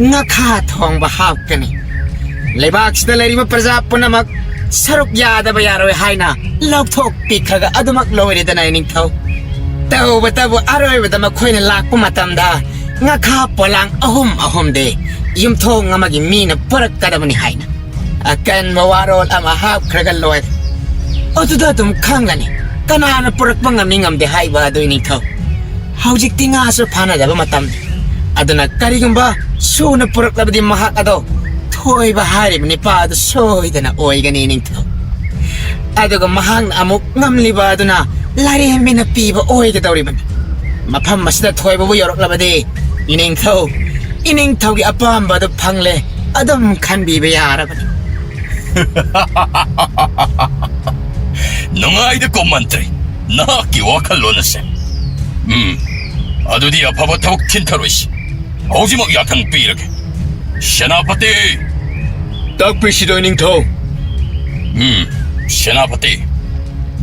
S7: ꯉꯥꯈꯥ ꯊꯣꯡꯕ ꯍꯥꯞꯀꯅꯤ. ꯂꯩꯕꯥꯛꯁꯤꯗ ꯂꯩꯔꯤꯕ ꯄ꯭ꯔꯖꯥ ꯄꯨꯝꯅꯃꯛ ꯁꯔꯨꯛ ꯌꯥꯗꯕ ꯌꯥꯔꯣꯏ ꯍꯥꯏꯅ ꯂꯧꯊꯣꯛꯄꯤꯈ꯭ꯔꯒ ꯑꯗꯨꯃꯛ ꯂꯣꯏꯔꯦꯗꯅ ꯅꯤꯡꯊꯧ. ꯇꯧꯕꯇꯕꯨ ꯑꯔꯣꯏꯕꯗ ꯃꯈꯣꯏꯅ ꯂꯥꯛꯄ ꯃꯇꯝꯗ ꯉꯥꯈꯥ ꯄꯣꯂꯥꯡ ꯑꯍꯨꯝꯗꯤ ꯌꯨꯝꯊꯣꯡ ꯑꯃꯒꯤ ꯃꯤꯅ ꯄꯨꯔꯛꯀꯗꯕꯅꯤ ꯍꯥꯏꯅ ꯑꯀꯟꯕ ꯋꯥꯔꯣꯜ ꯑꯃ ꯍꯥꯞꯈ꯭ꯔꯒ ꯂꯣꯏꯔꯦ. ꯑꯗꯨꯗ ꯑꯗꯨꯝ ꯈꯪꯒꯅꯤ ꯀꯅꯥꯅ ꯄꯨꯔꯛꯄ ꯉꯝꯃꯤ ꯉꯝꯗꯦ ꯍꯥꯏꯕ ꯑꯗꯨ ꯅꯤꯡꯊꯧ. ꯍꯧꯖꯤꯛꯇꯤ ꯉꯥꯁꯨ ꯐꯥꯅꯗꯕ ꯃꯇꯝꯅꯤ. ꯑꯗꯨꯅ ꯀꯔꯤꯒꯨꯝꯕ ꯁꯨꯅ ꯄꯨꯔꯛꯂꯕꯗꯤ ꯃꯍꯥꯛ ꯑꯗꯣ ꯊꯣꯏꯕ ꯍꯥꯏꯔꯤꯕ ꯅꯤꯄꯥ ꯑꯗꯨ ꯁꯣꯏꯗꯅ ꯑꯣꯏꯒꯅꯤ ꯅꯤꯡꯊꯧ. ꯑꯗꯨꯒ ꯃꯍꯥꯛꯅ ꯑꯃꯨꯛ ꯉꯝꯂꯤꯕ ꯑꯗꯨꯅ ꯂꯥꯏꯔꯦꯝꯕꯤꯅ ꯄꯤꯕ ꯑꯣꯏꯒꯗꯧꯔꯤꯕꯅꯤ. ꯃꯐꯝ ꯑꯁꯤꯗ ꯊꯣꯏꯕꯕꯨ ꯌꯧꯔꯛꯂꯕꯗꯤ ꯏꯅꯤꯡꯊꯧꯒꯤ ꯑꯄꯥꯝꯕ ꯑꯗꯨ ꯐꯪꯂꯦ ꯑꯗꯨꯝ ꯈꯟꯕꯤꯕ ꯌꯥꯔꯕꯅꯤ.
S2: ꯅꯨꯡꯉꯥꯏꯗꯀꯣ ꯃꯟꯇ꯭ꯔꯤ, ꯅꯍꯥꯛꯀꯤ ꯋꯥꯈꯜꯂꯣꯟ ꯑꯁꯦ. ꯑꯗꯨꯗꯤ ꯑꯐꯕ ꯊꯕꯛ ꯊꯤꯟꯊꯔꯣꯏꯁꯤ. ꯍꯧꯖꯤꯛꯃꯛ ꯌꯥꯊꯪ ꯄꯤꯔꯒꯦ. ꯁꯦꯅꯥꯄꯇꯤ!
S3: ꯇꯥꯛꯄꯤꯁꯤꯗꯣ ꯅꯤꯡꯊꯧ.
S2: ꯁꯦꯅꯥꯄꯇꯤ,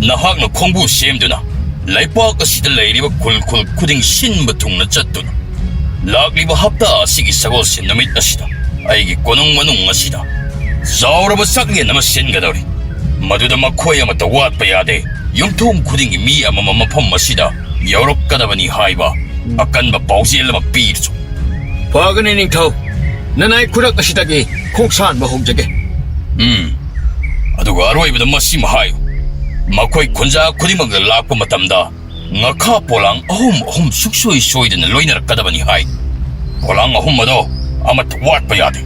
S2: ꯅꯍꯥꯛꯅ ꯈꯣꯡꯕꯨ ꯁꯦꯝꯗꯨꯅ ꯂꯩꯄꯥꯛ ꯑꯁꯤꯗ ꯂꯩꯔꯤꯕ ꯈꯨꯜ ꯈꯨꯗꯤꯡ ꯁꯤꯟꯕ ꯊꯨꯡꯅ ꯆꯠꯇꯨꯅ ꯂꯥꯛꯂꯤꯕ ꯍꯞꯇꯥ ꯑꯁꯤꯒꯤ ꯁꯒꯣꯜꯁꯦꯟ ꯅꯨꯃꯤꯠ ꯑꯁꯤꯗ ꯑꯩꯒꯤ ꯀꯣꯅꯨꯡ ꯃꯅꯨꯡ ꯑꯁꯤꯗ ꯆꯥꯎꯔꯕ ꯆꯥꯛꯂꯦꯟ ꯑꯃ ꯁꯤꯟꯒꯗꯧꯔꯤ. ꯃꯗꯨꯗ ꯃꯈꯣꯏ ꯑꯃꯠꯇ ꯋꯥꯠꯄ ꯌꯥꯗꯦ. ꯌꯨꯝꯊꯣꯡ ꯈꯨꯗꯤꯡꯒꯤ ꯃꯤ ꯑꯃꯃꯝ ꯃꯐꯝ ꯑꯁꯤꯗ ꯌꯧꯔꯛꯀꯗꯕꯅꯤ ꯍꯥꯏꯕ ꯑꯀꯟꯕ ꯄꯥꯎꯖꯦꯜ ꯑꯃ ꯄꯤꯔꯁꯨ.
S3: ꯐꯒꯅꯤ ꯅꯤꯡꯊꯧ. ꯅꯅꯥꯏ ꯈꯨꯔꯛ ꯑꯁꯤꯗꯒꯤ ꯈꯣꯡꯁꯥꯟꯕ ꯍꯧꯖꯒꯦ.
S2: ꯑꯗꯨꯒ ꯑꯔꯣꯏꯕꯗ ꯃꯁꯤꯃ ꯍꯥꯏꯌꯨ. ꯃꯈꯣꯏ ꯈꯨꯟꯖꯥ ꯈꯨꯗꯤꯡꯃꯛꯇ ꯂꯥꯛꯄ ꯃꯇꯝꯗ ꯉꯥꯈꯥ ꯄꯣꯂꯥꯡ ꯑꯍꯨꯝ ꯁꯨꯛꯁꯣꯏ ꯁꯣꯏꯗꯅ ꯂꯣꯏꯅꯔꯛꯀꯗꯕꯅꯤ ꯍꯥꯏ. ꯄꯣꯂꯥꯡ ꯑꯍꯨꯝ ꯑꯗꯣ ꯑꯃꯠꯇ ꯋꯥꯠꯄ ꯌꯥꯗꯦ.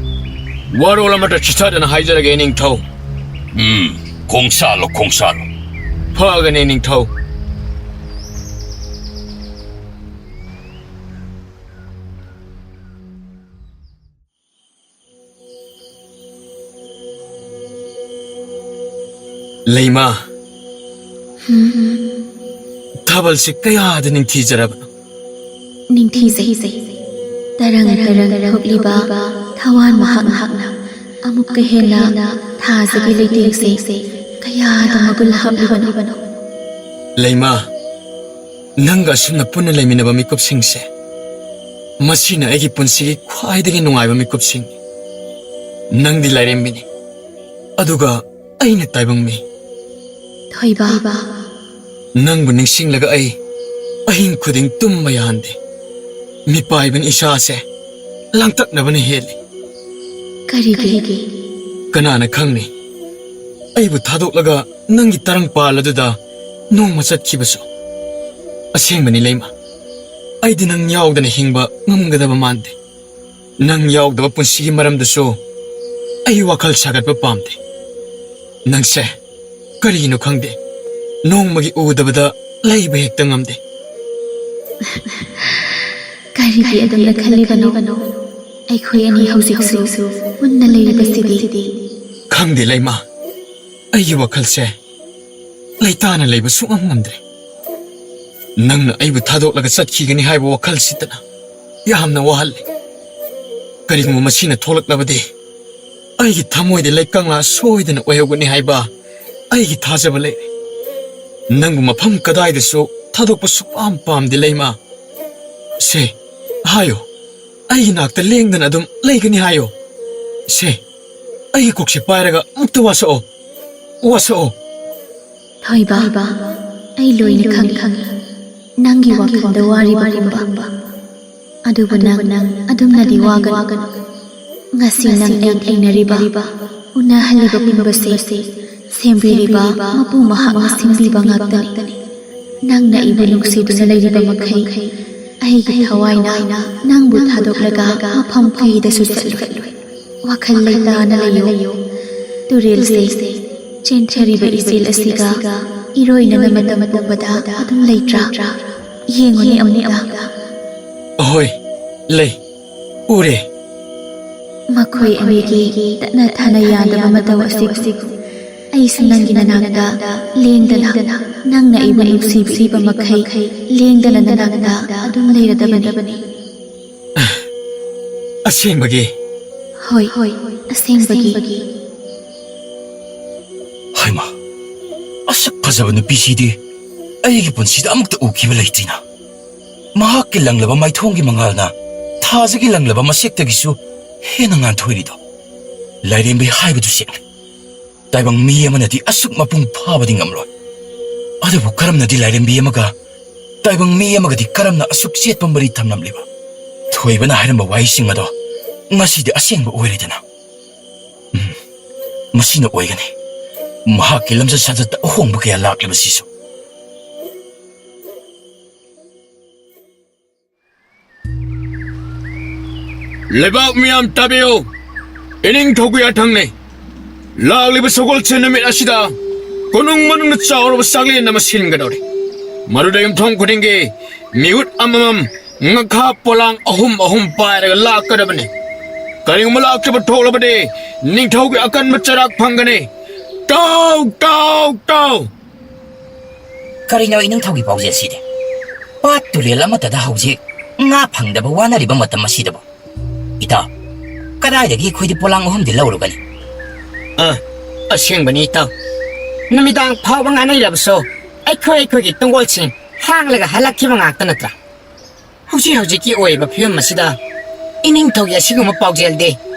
S3: ꯋꯥꯔꯣꯜ ꯑꯃꯠꯇ ꯆꯤꯊꯗꯅ ꯍꯥꯏꯖꯔꯒꯦ ꯅꯤꯡꯊꯧ.
S2: ꯈꯣꯡꯁꯥꯜꯂꯣ.
S3: ꯐꯒꯅꯤ ꯅꯤꯡꯊꯧ. ꯂꯩꯃꯥ, ꯊꯥꯕꯜꯁꯤ ꯀꯌꯥꯗ ꯅꯤꯡꯊꯤꯖꯔꯕꯅꯣ?
S4: ꯅꯤꯡꯊꯤꯖꯩ. ꯇꯔꯪ ꯊꯣꯛꯂꯤꯕ ꯊꯋꯥꯟ ꯃꯍꯥꯛꯅ ꯑꯃꯨꯛꯀ ꯍꯦꯟꯅ ꯊꯥꯖꯒꯤ ꯂꯩꯇꯦꯡꯁꯦ ꯀꯌꯥꯗ ꯃꯒꯨꯟ ꯍꯥꯞꯂꯤꯕꯅꯣ.
S3: ꯂꯩꯃꯥ, ꯅꯪꯒ ꯑꯁꯨꯝꯅ ꯄꯨꯟꯅ ꯂꯩꯃꯤꯟꯅꯕ ꯃꯤꯀꯨꯞꯁꯤꯡꯁꯦ ꯃꯁꯤꯅ ꯑꯩꯒꯤ ꯄꯨꯟꯁꯤꯒꯤ ꯈ꯭ꯋꯥꯏꯗꯒꯤ ꯅꯨꯡꯉꯥꯏꯕ ꯃꯤꯀꯨꯞꯁꯤꯡꯅꯤ. ꯅꯪꯗꯤ ꯂꯥꯏꯔꯦꯝꯕꯤꯅꯤ, ꯑꯗꯨꯒ ꯑꯩꯅ ꯇꯥꯏꯕꯪ ꯃꯤ.
S4: ꯊꯣꯏꯕ,
S3: ꯅꯪꯕꯨ ꯅꯤꯡꯁꯤꯡꯂꯒ ꯑꯩ ꯑꯍꯤꯡ ꯈꯨꯗꯤꯡ ꯇꯨꯝꯕ ꯌꯥꯍꯟꯗꯦ. ꯃꯤꯄꯥꯏꯕꯅ ꯏꯁꯥꯁꯦ ꯂꯥꯡꯇꯛꯅꯕꯅ ꯍꯦꯜꯂꯤ.
S4: ꯀꯔꯤꯒꯤ?
S3: ꯀꯅꯥꯅ ꯈꯪꯅꯤ, ꯑꯩꯕꯨ ꯊꯥꯗꯣꯛꯂꯒ ꯅꯪꯒꯤ ꯇꯔꯪꯄꯥꯜ ꯑꯗꯨꯗ ꯅꯣꯡꯃ ꯆꯠꯈꯤꯕꯁꯨ. ꯑꯁꯦꯡꯕꯅꯤ ꯂꯩꯃꯥ, ꯑꯩꯗꯤ ꯅꯪ ꯌꯥꯎꯗꯅ ꯍꯤꯡꯕ ꯉꯝꯒꯗꯕ ꯃꯥꯟꯗꯦ. ꯅꯪ ꯌꯥꯎꯗꯕ ꯄꯨꯟꯁꯤꯒꯤ ꯃꯔꯝꯗꯁꯨ ꯑꯩ ꯋꯥꯈꯜ ꯁꯥꯒꯠꯄ ꯄꯥꯝꯗꯦ. ꯅꯪꯁꯦ ꯀꯔꯤꯒꯤꯅꯣ ꯈꯪꯗꯦ, ꯅꯣꯡꯃꯒꯤ ꯎꯗꯕꯗ ꯂꯩꯕ ꯍꯦꯛꯇ ꯉꯝꯗꯦ.
S4: ꯀꯔꯤꯒꯤ ꯑꯗꯨꯝꯅ ꯈꯜꯂꯤꯕꯅꯣ? ꯑꯩꯈꯣꯏ ꯑꯅꯤ ꯍꯧꯖꯤꯛꯁꯨ ꯄꯨꯟꯅ ꯂꯩꯔꯤꯕꯁꯤꯗꯤ.
S3: ꯈꯪꯗꯦ ꯂꯩꯃꯥ, ꯑꯩꯒꯤ ꯋꯥꯈꯜꯁꯦ ꯂꯩꯇꯥꯅ ꯂꯩꯕ ꯁꯨꯡꯉꯝ ꯉꯝꯗ꯭ꯔꯦ. ꯅꯪꯅ ꯑꯩꯕꯨ ꯊꯥꯗꯣꯛꯂꯒ ꯆꯠꯈꯤꯒꯅꯤ ꯍꯥꯏꯕ ꯋꯥꯈꯜꯁꯤꯗꯅ ꯌꯥꯝꯅ ꯋꯥꯍꯜꯂꯤ. ꯀꯔꯤꯒꯨꯝꯕ ꯃꯁꯤꯅ ꯊꯣꯛꯂꯛꯂꯕꯗꯤ ꯑꯩꯒꯤ ꯊꯃꯣꯏꯗ ꯂꯩꯀꯪꯂꯥ ꯁꯣꯏꯗꯅ ꯑꯣꯏꯍꯧꯒꯅꯤ ꯍꯥꯏꯕ ꯑꯩꯒꯤ ꯊꯥꯖꯕ ꯂꯩꯔꯦ. ꯅꯪꯕꯨ ꯃꯐꯝ ꯀꯗꯥꯏꯗꯁꯨ ꯊꯥꯗꯣꯛꯄ ꯁꯨꯛꯄꯥꯝ ꯄꯥꯝꯗꯦ ꯂꯩꯃꯥ. ꯁꯦ ꯍꯥꯏꯌꯣ, ꯑꯩꯒꯤ ꯅꯥꯛꯇ ꯂꯦꯡꯗꯅ ꯑꯗꯨꯝ ꯂꯩꯒꯅꯤ ꯍꯥꯏꯌꯣ. ꯁꯦ, ꯑꯩꯒꯤ ꯀꯣꯛꯁꯦ ꯄꯥꯏꯔꯒ ꯑꯃꯨꯛꯇ ꯋꯥꯁꯛꯑꯣ.
S4: ꯊꯣꯏꯕ, ꯑꯩ ꯂꯣꯏꯅ ꯈꯪꯉꯤ ꯅꯪꯒꯤ ꯋꯥꯈꯜꯗ ꯋꯥꯔꯤꯕꯒꯨꯝꯕ. ꯑꯗꯨꯕꯨ ꯅꯪ ꯑꯗꯨꯝꯅꯗꯤ ꯋꯥꯒꯅꯨ. ꯉꯁꯤ ꯅꯪ ꯑꯩ ꯊꯦꯡꯅꯔꯤꯕ, ꯎꯅꯍꯜꯂꯤꯕ ꯄꯨꯝꯕꯁꯦ ꯁꯦꯝꯕꯤꯔꯤꯕ ꯃꯄꯨ ꯃꯍꯥꯛꯅ ꯁꯤꯟꯕꯤꯕ ꯉꯥꯛꯇꯅꯤ. ꯅꯪꯅ ꯑꯩꯕꯨ ꯅꯨꯡꯁꯤꯗꯨꯅ ꯂꯩꯔꯤꯕ ꯃꯈꯩ ꯑꯩꯒꯤ ꯊꯋꯥꯏꯅ ꯅꯪꯕꯨ ꯊꯥꯗꯣꯛꯂꯒ ꯃꯐꯝ ꯀꯩꯗꯁꯨ ꯆꯠꯂꯣꯏ. ꯋꯥꯈꯜ ꯂꯩꯇꯥꯅ ꯂꯩꯌꯨ. ꯇꯨꯔꯦꯜꯁꯦ ꯆꯦꯟꯊꯔꯤꯕ ꯏꯆꯦꯜ ꯑꯁꯤꯒ ꯏꯔꯣꯏꯅꯕ ꯃꯇꯝ ꯄꯨꯝꯕꯗ ꯑꯗꯨꯝ ꯂꯩꯇ꯭ꯔꯥ? ꯌꯦꯡꯉꯨꯅꯦ ꯑꯃꯨꯛꯇ.
S3: ꯑꯍꯣꯏ, ꯂꯩ, ꯎꯔꯦ.
S4: ꯃꯈꯣꯏ ꯑꯅꯤꯒꯤ ꯇꯠꯅ ꯊꯥꯅ ꯌꯥꯗꯕ ꯃꯇꯧ ꯑꯁꯤꯕꯨ ꯑꯩꯁꯨ ꯅꯪꯒꯤ ꯅꯅꯥꯛꯇ ꯂꯦꯡꯗꯅ, ꯅꯪꯅ ꯑꯩꯕꯨ ꯅꯨꯡꯁꯤꯕꯤꯕ ꯃꯈꯩ ꯂꯦꯡꯗꯅ ꯅꯅꯥꯛꯇ ꯑꯗꯨꯝ ꯂꯩꯔꯗꯕꯅꯤ.
S3: ꯑꯁꯦꯡꯕꯒꯤ
S4: ꯍꯣꯏ ꯑꯁꯦꯡꯕꯒꯤ
S2: ꯍꯩꯃꯥ ꯑꯁꯛ ꯐꯖꯕ ꯅꯨꯄꯤꯁꯤꯗꯤ ꯑꯩꯒꯤ ꯄꯨꯟꯁꯤꯗ ꯑꯃꯨꯛꯇ ꯎꯈꯤꯕ ꯂꯩꯇ꯭ꯔꯤꯅ ꯃꯍꯥꯛꯀꯤ ꯂꯪꯂꯕ ꯃꯥꯏꯊꯣꯡꯒꯤ ꯃꯉꯥꯜꯅ ꯊꯥꯖꯒꯤ ꯂꯪꯂꯕ ꯃꯁꯦꯛꯇꯒꯤꯁꯨ ꯍꯦꯟꯅ ꯉꯥꯟꯊꯣꯏꯔꯤꯗꯣ ꯂꯥꯏꯔꯦꯝꯕꯤ ꯍꯥꯏꯕꯗꯨ ꯁꯦꯡꯅ ꯇꯥꯏꯕꯪ ꯃꯤ ꯑꯃꯅꯗꯤ ꯑꯁꯨꯛ ꯃꯄꯨꯡ ꯐꯥꯕꯗꯤ ꯉꯝꯂꯣꯏ ꯑꯗꯨꯕꯨ ꯀꯔꯝꯅꯗꯤ ꯂꯥꯏꯔꯦꯝꯕꯤ ꯑꯃꯒ ꯇꯥꯏꯕꯪ ꯃꯤ ꯑꯃꯒꯗꯤ ꯀꯔꯝꯅ ꯑꯁꯨꯛ ꯆꯦꯠꯄ ꯃꯔꯤ ꯊꯝꯂꯝꯂꯤꯕ ꯊꯣꯏꯕꯅ ꯍꯥꯏꯔꯝꯕ ꯋꯥꯍꯩꯁꯤꯡ ꯑꯗꯣ ꯉꯁꯤꯗꯤ ꯑꯁꯦꯡꯕ ꯑꯣꯏꯔꯦꯗꯅ ꯃꯁꯤꯅ ꯑꯣꯏꯒꯅꯤ ꯃꯍꯥꯛꯀꯤ ꯂꯝꯆꯠ ꯁꯥꯖꯠꯇ ꯑꯍꯣꯡꯕ ꯀꯌꯥ ꯂꯥꯛꯂꯤꯕꯁꯤꯁꯨ
S3: ꯂꯩꯕꯥꯛ ꯃꯤꯌꯥꯝ ꯇꯥꯕꯤꯌꯨ ꯏꯅꯤꯡꯊꯧꯒꯤ ꯌꯥꯊꯪꯅꯤ ꯂꯥꯛꯂꯤꯕ ꯁꯒꯣꯜꯁꯦꯟ ꯅꯨꯃꯤꯠ ꯑꯁꯤꯗ ꯀꯣꯅꯨꯡ ꯃꯅꯨꯡꯗ ꯆꯥꯎꯔꯕ ꯆꯥꯛꯂꯦꯟ ꯑꯃ ꯁꯤꯟꯒꯗꯧꯔꯤ ꯃꯗꯨꯗ ꯌꯨꯝꯊꯣꯡ ꯈꯨꯗꯤꯡꯒꯤ ꯃꯤꯍꯨꯠ ꯑꯃꯃꯝ ꯉꯈꯥ ꯄꯣꯂꯥꯡ ꯑꯍꯨꯝ ꯄꯥꯏꯔꯒ ꯂꯥꯛꯀꯗꯕꯅꯤ ꯀꯔꯤꯒꯨꯝꯕ ꯂꯥꯛꯇꯕ ꯊꯣꯛꯂꯕꯗꯤ ꯅꯤꯡꯊꯧꯒꯤ ꯑꯀꯟꯕ ꯆꯩꯔꯥꯛ ꯐꯪꯒꯅꯤ ꯇꯥꯎ
S7: ꯀꯔꯤꯅꯣ ꯏꯅꯤꯡꯊꯧꯒꯤ ꯄꯥꯎꯖꯦꯜꯁꯤꯗꯤ ꯄꯥꯠ ꯇꯨꯔꯦꯜ ꯑꯃꯠꯇꯗ ꯍꯧꯖꯤꯛ ꯉꯥ ꯐꯪꯗꯕ ꯋꯥꯅꯔꯤꯕ ꯃꯇꯝ ꯑꯁꯤꯗꯕꯨ ꯏꯇꯥꯎ ꯀꯗꯥꯏꯗꯒꯤ ꯑꯩꯈꯣꯏꯗꯤ ꯄꯣꯂꯥꯡ ꯑꯍꯨꯝꯗꯤ ꯂꯧꯔꯨꯒꯅꯤ
S8: ꯑꯁꯦꯡꯕꯅꯤ ꯏꯇꯥꯎ ꯅꯨꯃꯤꯗꯥꯡ ꯐꯥꯎꯕ ꯉꯥꯅꯩꯔꯕꯁꯨ ꯑꯩꯈꯣꯏꯒꯤ ꯇꯨꯡꯒꯣꯜꯁꯤꯡ ꯍꯥꯡꯂꯒ ꯍꯜꯂꯛꯈꯤꯕ ꯉꯥꯛꯇ ꯅꯠꯇ꯭ꯔꯥ ꯍꯧꯖꯤꯛꯀꯤ ꯑꯣꯏꯔꯤꯕ ꯐꯤꯕꯝ ꯑꯁꯤꯗ ꯏꯅꯤꯡꯊꯧꯒꯤ ꯑꯁꯤꯒꯨꯝꯕ ꯄꯥꯎꯖꯦꯜꯗꯤ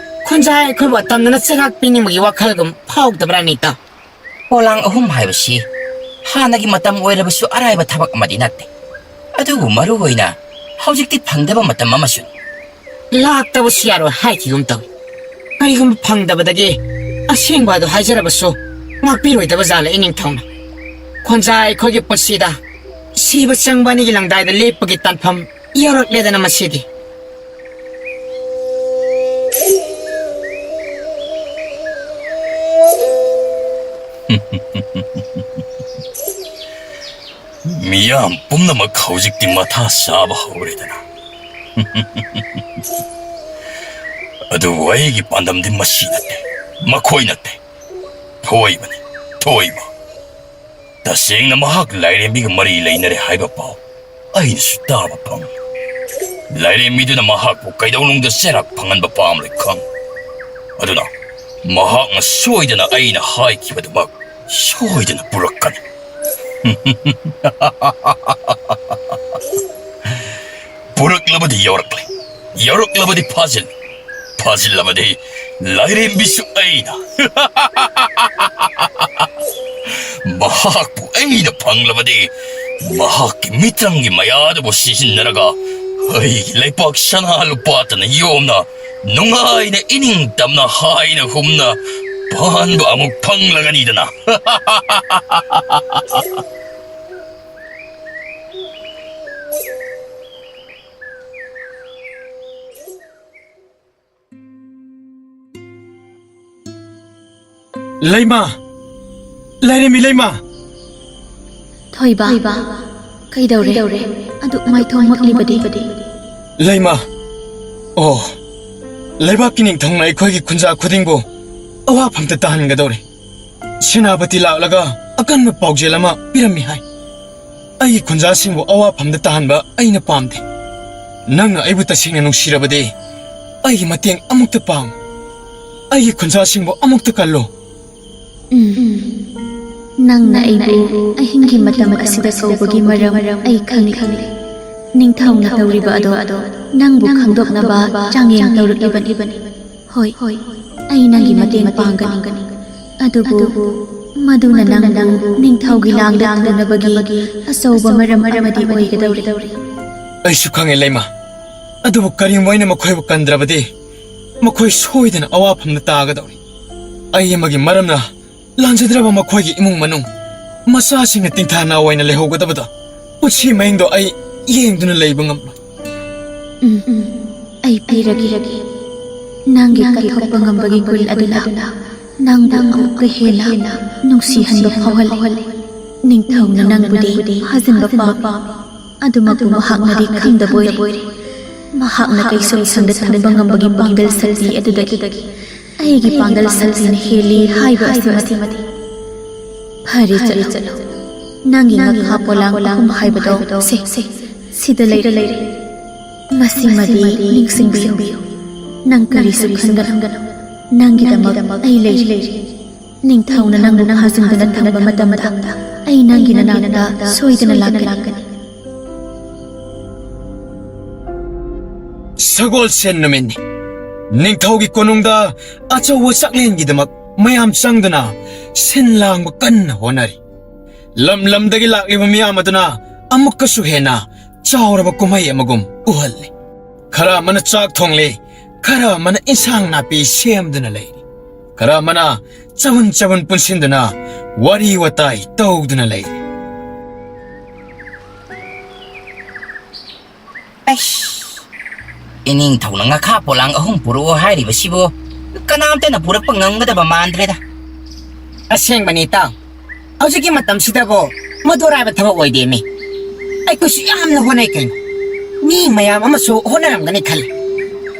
S8: ꯈꯨꯟꯖꯥꯏ ꯑꯩꯈꯣꯏꯕꯨ ꯇꯝꯗꯅ ꯆꯩꯔꯥꯛ ꯄꯤꯅꯤꯡꯕꯒꯤ ꯋꯥꯈꯜꯒꯨꯝ ꯐꯥꯎꯗꯕ꯭ꯔꯥꯅꯤ ꯏꯇꯥꯎ
S7: ꯄꯣꯂꯥꯡ ꯑꯍꯨꯝ ꯍꯥꯏꯕꯁꯤ ꯍꯥꯟꯅꯒꯤ ꯃꯇꯝ ꯑꯣꯏꯔꯕꯁꯨ ꯑꯔꯥꯏꯕ ꯊꯕꯛ ꯑꯃꯗꯤ ꯅꯠꯇꯦ ꯑꯗꯨꯕꯨ ꯃꯔꯨꯑꯣꯏꯅ ꯍꯧꯖꯤꯛꯇꯤ ꯐꯪꯗꯕ ꯃꯇꯝ ꯑꯃꯁꯨ
S8: ꯂꯥꯛꯇꯕꯁꯨ ꯌꯥꯔꯣꯏ ꯍꯥꯏꯈꯤꯒꯨꯝ ꯇꯧꯏ ꯀꯔꯤꯒꯨꯝꯕ ꯐꯪꯗꯕꯗꯒꯤ ꯑꯁꯦꯡꯕ ꯑꯗꯨ ꯍꯥꯏꯖꯔꯕꯁꯨ ꯉꯥꯛꯄꯤꯔꯣꯏꯗꯕ ꯖꯥꯠꯂ ꯏꯅꯤꯡꯊꯧꯅ ꯈꯣꯟꯖꯥꯏ ꯑꯩꯈꯣꯏꯒꯤ ꯄꯨꯟꯁꯤꯗ ꯁꯤꯕ ꯆꯪꯕ ꯑꯅꯤꯒꯤ ꯂꯪꯗꯥꯏꯗ ꯂꯦꯞꯄꯒꯤ ꯇꯥꯟꯐꯝ ꯌꯧꯔꯛꯂꯦꯗꯅ ꯃꯁꯤꯗꯤ
S2: ꯃꯤꯌꯥꯝ ꯄꯨꯝꯅꯃꯛ ꯍꯧꯖꯤꯛꯇꯤ ꯃꯊꯥ ꯁꯥꯕ ꯍꯧꯔꯦꯗꯅ ꯑꯗꯨꯕꯨ ꯑꯩꯒꯤ ꯄꯥꯟꯗꯝꯗꯤ ꯃꯁꯤ ꯅꯠꯇꯦ ꯃꯈꯣꯏ ꯅꯠꯇꯦ ꯊꯣꯏꯕꯅꯤ ꯊꯣꯏꯕ ꯇꯁꯦꯡꯅ ꯃꯍꯥꯛ ꯂꯥꯏꯔꯦꯝꯕꯤꯒ ꯃꯔꯤ ꯂꯩꯅꯔꯦ ꯍꯥꯏꯕ ꯄꯥꯎ ꯑꯩꯅꯁꯨ ꯇꯥꯕ ꯐꯪꯏ ꯂꯥꯏꯔꯦꯝꯕꯤꯗꯨꯅ ꯃꯍꯥꯛꯄꯨ ꯀꯩꯗꯧꯅꯨꯡꯗ ꯆꯩꯔꯥꯛ ꯐꯪꯍꯟꯕ ꯄꯥꯝꯂꯣꯏ ꯈꯪ ꯑꯗꯨꯅ ꯃꯍꯥꯛꯅ ꯁꯣꯏꯗꯅ ꯑꯩꯅ ꯍꯥꯏꯈꯤꯕꯗꯨꯃꯛ ꯁꯣꯏꯗꯅ ꯄꯨꯔꯛꯀꯅꯤ ꯄꯨꯔꯛꯂꯕꯗꯤ ꯌꯧꯔꯛꯂꯕꯗꯤ ꯐꯥꯖꯤꯜꯂꯕꯗꯤ ꯂꯥꯏꯔꯦꯝꯕꯤꯁꯨ ꯑꯩꯅ ꯃꯍꯥꯛꯄꯨ ꯑꯩꯅ ꯐꯪꯂꯕꯗꯤ ꯃꯍꯥꯛꯀꯤ ꯃꯤꯇ꯭ꯔꯪꯒꯤ ꯃꯌꯥꯗꯨꯕꯨ ꯁꯤꯖꯤꯟꯅꯔꯒ ꯑꯩꯒꯤ ꯂꯩꯄꯥꯛ ꯁꯅꯥ ꯂꯨꯄꯥꯇꯅ ꯌꯣꯝꯅ ꯅꯨꯡꯉꯥꯏꯅ ꯏꯅꯤꯡꯇꯝꯅ ꯍꯥꯏꯅ ꯍꯨꯝꯅ ꯄꯥꯟꯕ ꯑꯃꯨꯛ ꯐꯪꯂꯒꯅꯤꯗꯅ
S3: ꯂꯩꯃꯥ ꯂꯥꯏꯔꯦꯝꯕꯤ ꯂꯩꯃꯥ
S4: ꯊꯣꯏꯕ ꯀꯩꯗꯧꯔꯦ ꯑꯗꯨꯛ ꯃꯥꯏꯊꯣꯡꯃꯛꯂꯤꯕꯗꯤ
S3: ꯂꯩꯃꯥ ꯑꯣ ꯂꯩꯕꯥꯛꯀꯤ ꯅꯤꯡꯊꯧꯅ ꯑꯩꯈꯣꯏꯒꯤ ꯈꯨꯟꯖꯥ ꯈꯨꯗꯤꯡꯕꯨ ꯑꯋꯥꯐꯝꯇ ꯇꯥꯍꯟꯒꯗꯧꯔꯦ ꯁꯦꯅꯥꯄꯇꯤ ꯂꯥꯛꯂꯒ ꯑꯀꯟꯕ ꯄꯥꯎꯖꯦꯜ ꯑꯃ ꯄꯤꯔꯝꯃꯤ ꯍꯥꯏ ꯑꯩꯒꯤ ꯈꯨꯟꯖꯥꯁꯤꯡꯕꯨ ꯑꯋꯥꯐꯝꯗ ꯇꯥꯍꯟꯕ ꯑꯩꯅ ꯄꯥꯝꯗꯦ ꯅꯪꯅ ꯑꯩꯕꯨ ꯇꯁꯦꯡꯅ ꯅꯨꯡꯁꯤꯔꯕꯗꯤ ꯑꯩꯒꯤ ꯃꯇꯦꯡ ꯑꯃꯨꯛꯇ ꯄꯥꯡꯉꯨ ꯑꯩꯒꯤ ꯈꯨꯟꯖꯥꯁꯤꯡꯕꯨ ꯑꯃꯨꯛꯇ ꯀꯜꯂꯨ
S4: ꯅꯪꯅ ꯑꯩꯕꯨ ꯑꯍꯤꯡꯒꯤ ꯃꯇꯝ ꯑꯁꯤꯗ ꯀꯧꯕꯒꯤ ꯃꯔꯝ ꯑꯩ ꯈꯪꯂꯦ ꯅꯤꯡꯊꯧꯅ ꯇꯧꯔꯤꯕ ꯑꯗꯣ ꯅꯪꯕꯨ ꯈꯪꯗꯣꯛꯅꯕ ꯆꯥꯡꯌꯦꯡ ꯇꯧꯔꯛꯂꯤꯕꯅꯤ ꯍꯣꯏ ꯑꯩ ꯅꯪꯒꯤ ꯃꯇꯦꯡ ꯄꯥꯡꯒꯅꯤ ꯑꯗꯨꯕꯨ ꯃꯗꯨꯅ ꯅꯪꯕꯨ ꯅꯤꯡꯊꯧꯒꯤ ꯂꯥꯡꯗ ꯊꯨꯅꯕꯒꯤ ꯑꯆꯧꯕ ꯃꯔꯝ ꯑꯃꯗꯤ ꯑꯣꯏꯒꯗꯧꯔꯤ
S3: ꯑꯩꯁꯨ ꯈꯪꯉꯦ ꯂꯩꯃꯥ ꯑꯗꯨꯕꯨ ꯀꯔꯤꯒꯨꯝꯕ ꯑꯩꯅ ꯃꯈꯣꯏꯕꯨ ꯀꯟꯗ꯭ꯔꯕꯗꯤ ꯃꯈꯣꯏ ꯁꯣꯏꯗꯅ ꯑꯋꯥꯐꯝꯗ ꯇꯥꯒꯗꯧꯔꯤ ꯑꯩ ꯑꯃꯒꯤ ꯃꯔꯝꯅ ꯂꯥꯟꯖꯗ꯭ꯔꯕ ꯃꯈꯣꯏꯒꯤ ꯏꯃꯨꯡ ꯃꯅꯨꯡ ꯃꯆꯥꯁꯤꯡꯅ ꯇꯤꯡꯊꯥꯅ ꯑꯣꯏꯅ ꯂꯩꯍꯧꯒꯗꯕꯗꯣ ꯄꯨꯟꯁꯤ ꯃꯍꯤꯡꯗꯣ ꯑꯩ ꯌꯦꯡꯗꯨꯅ ꯂꯩꯕ ꯉꯝꯂꯣꯏ
S4: ꯑꯩ ꯄꯤꯔꯒꯦ ꯅꯪꯒꯤ ꯀꯠꯊꯣꯛꯄ ꯉꯝꯕꯒꯤ ꯒꯨꯟ ꯑꯗꯨꯅ ꯅꯪꯕꯨ ꯑꯃꯨꯛꯀ ꯍꯦꯟꯅ ꯅꯨꯡꯁꯤꯍꯟꯕ ꯐꯥꯎꯍꯜꯂꯤ ꯅꯤꯡꯊꯧꯅ ꯅꯪꯕꯨꯗꯤ ꯐꯥꯖꯤꯟꯕ ꯄꯥꯝꯃꯤ ꯑꯗꯨꯃꯛꯄꯨ ꯃꯍꯥꯛꯅꯗꯤ ꯈꯪꯗꯕ ꯑꯣꯏꯔꯦ ꯃꯍꯥꯛꯅ ꯀꯩꯁꯨꯝꯁꯪꯗ ꯊꯝꯕ ꯉꯝꯕꯒꯤ ꯄꯥꯡꯒꯜ ꯁꯛꯇꯤ ꯑꯗꯨꯗꯒꯤ ꯑꯩꯒꯤ ꯄꯥꯡꯒꯜ ꯁꯛꯇꯤꯅ ꯍꯦꯜꯂꯤ ꯍꯥꯏꯕ ꯑꯁꯤꯃꯗꯤ ꯐꯔꯦ ꯆꯠꯂꯣ ꯅꯪꯒꯤ ꯉꯛꯈꯥ ꯄꯣꯂꯥꯡ ꯑꯍꯨꯝ ꯍꯥꯏꯕꯗꯣ ꯁꯤꯗ ꯂꯩꯔꯦ ꯃꯁꯤꯃꯗꯤ ꯅꯤꯡꯁꯤꯡꯕꯤꯌꯨ ꯅꯪ ꯀꯔꯤꯁꯨ ꯈꯟꯒꯅꯨ ꯅꯪꯒꯤꯗꯃꯛ ꯑꯩ ꯂꯩꯔꯤ ꯅꯤꯡꯊꯧꯅ ꯅꯪꯕꯨ ꯐꯥꯖꯤꯟꯗꯨꯅ ꯊꯝꯕ ꯃꯇꯝꯗ ꯑꯩ ꯅꯪꯒꯤ ꯅꯅꯥꯛꯇ ꯁꯣꯏꯗꯅ ꯂꯥꯛꯀꯅꯤ
S3: ꯁꯒꯣꯜꯁꯦꯟ ꯅꯨꯃꯤꯠꯅꯤ ꯅꯤꯡꯊꯧꯒꯤ ꯀꯣꯅꯨꯡꯗ ꯑꯆꯧꯕ ꯆꯥꯛꯂꯦꯟꯒꯤꯗꯃꯛ ꯃꯌꯥꯝ ꯆꯪꯗꯨꯅ ꯁꯤꯟ ꯂꯥꯡꯕ ꯀꯟꯅ ꯍꯣꯠꯅꯔꯤ ꯂꯝ ꯂꯝꯗꯒꯤ ꯂꯥꯛꯂꯤꯕ ꯃꯤꯌꯥꯝ ꯑꯗꯨꯅ ꯑꯃꯨꯛꯀꯁꯨ ꯍꯦꯟꯅ ꯆꯥꯎꯔꯕ ꯀꯨꯝꯍꯩ ꯑꯃꯒꯨꯝ ꯎꯍꯜꯂꯤ ꯈꯔ ꯑꯃꯅ ꯆꯥꯛ ꯊꯣꯡꯂꯤ ꯈꯔ ꯑꯃꯅ ꯏꯟꯁꯥꯡ ꯅꯥꯄꯤ ꯁꯦꯝꯗꯨꯅ ꯂꯩꯔꯤ ꯈꯔ ꯑꯃꯅ ꯆꯕꯨꯟ ꯄꯨꯟꯁꯤꯟꯗꯨꯅ ꯋꯥꯔꯤ ꯋꯥꯇꯥꯏ ꯇꯧꯗꯨꯅ ꯂꯩꯔꯤ
S7: ꯏꯅꯤꯡꯊꯧꯅ ꯉꯥꯈꯥ ꯄꯣꯂꯥꯡ 3 ꯄꯨꯔꯛꯑꯣ ꯍꯥꯏꯔꯤꯕꯁꯤꯕꯨ ꯀꯅꯥꯝꯇꯅ ꯄꯨꯔꯛꯄ ꯉꯝꯒꯗꯕ ꯃꯥꯟꯗ꯭ꯔꯦꯗ ꯑꯁꯦꯡꯕꯅꯤ ꯏꯇꯥꯎ ꯍꯧꯖꯤꯛꯀꯤ ꯃꯇꯝꯁꯤꯗꯕꯨ ꯃꯗꯨ ꯑꯔꯥꯏꯕ ꯊꯕꯛ ꯑꯣꯏꯗꯦꯃꯤ ꯑꯩꯈꯣꯏꯁꯨ ꯌꯥꯝꯅ ꯍꯣꯠꯅꯩ ꯀꯩꯅꯣ ꯃꯤ ꯃꯌꯥꯝ ꯑꯃꯁꯨ ꯍꯣꯠꯅꯔꯝꯒꯅꯤ ꯈꯜꯂꯤ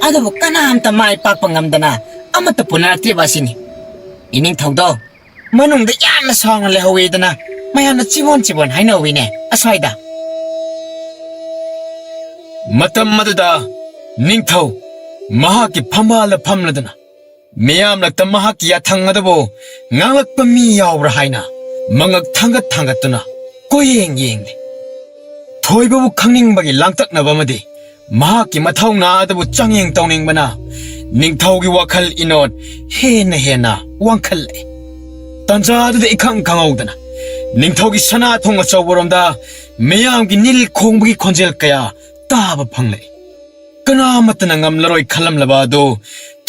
S7: ꯑꯗꯨꯕꯨ ꯀꯅꯥꯝꯇ ꯃꯥꯏ ꯄꯥꯛꯄ ꯉꯝꯗꯅ ꯑꯃꯠꯇ ꯄꯨꯅꯔꯛꯇ꯭ꯔꯤꯕ ꯑꯁꯤꯅꯤ ꯏꯅꯤꯡꯊꯧꯗꯣ ꯃꯅꯨꯡꯗ ꯌꯥꯝꯅ ꯁꯥꯡꯅ ꯂꯩꯍꯧꯋꯦꯗꯅ ꯃꯌꯥꯝꯅ ꯆꯤꯕꯣꯟ ꯍꯥꯏꯅꯧꯋꯤꯅꯦ ꯑꯁ꯭ꯋꯥꯏꯗ
S3: ꯃꯇꯝ ꯑꯗꯨꯗ ꯅꯤꯡꯊꯧ ꯃꯍꯥꯛꯀꯤ ꯐꯝꯕꯥꯜꯗ ꯐꯝꯂꯗꯨꯅ ꯃꯤꯌꯥꯝꯂꯛꯇ ꯃꯍꯥꯛꯀꯤ ꯌꯥꯊꯪ ꯑꯗꯨꯕꯨ ꯉꯥꯡꯂꯛꯄ ꯃꯤ ꯌꯥꯎꯕ꯭ꯔꯥ ꯍꯥꯏꯅ ꯃꯉꯛ ꯊꯥꯡꯒꯠꯇꯨꯅ ꯀꯣꯏꯌꯦꯡ ꯌꯦꯡꯂꯤ ꯊꯣꯏꯕꯕꯨ ꯈꯪꯅꯤꯡꯕꯒꯤ ꯂꯥꯡꯇꯛꯅꯕ ꯑꯃꯗꯤ ꯃꯍꯥꯛꯀꯤ ꯃꯊꯧꯅꯥ ꯑꯗꯨꯕꯨ ꯆꯥꯡꯌꯦꯡ ꯇꯧꯅꯤꯡꯕꯅ ꯅꯤꯡꯊꯧꯒꯤ ꯋꯥꯈꯜ ꯏꯅꯣꯠ ꯍꯦꯟꯅ ꯋꯥꯡꯈꯠꯂꯛꯏ ꯇꯥꯟꯖꯥ ꯑꯗꯨꯗ ꯏꯈꯪ ꯈꯪꯍꯧꯗꯅ ꯅꯤꯡꯊꯧꯒꯤ ꯁꯅꯥ ꯊꯣꯡ ꯑꯆꯧꯕꯔꯣꯝꯗ ꯃꯤꯌꯥꯝꯒꯤ ꯅꯤꯜ ꯈꯣꯡꯕꯒꯤ ꯈꯣꯟꯖꯦꯜ ꯀꯌా ꯇꯥꯕ ꯐꯪꯂꯛꯏ ꯀꯅꯥꯃꯠꯇꯅ ꯉꯝꯂꯔꯣꯏ ꯈꯜꯂꯝꯂꯕ ꯑꯗꯨ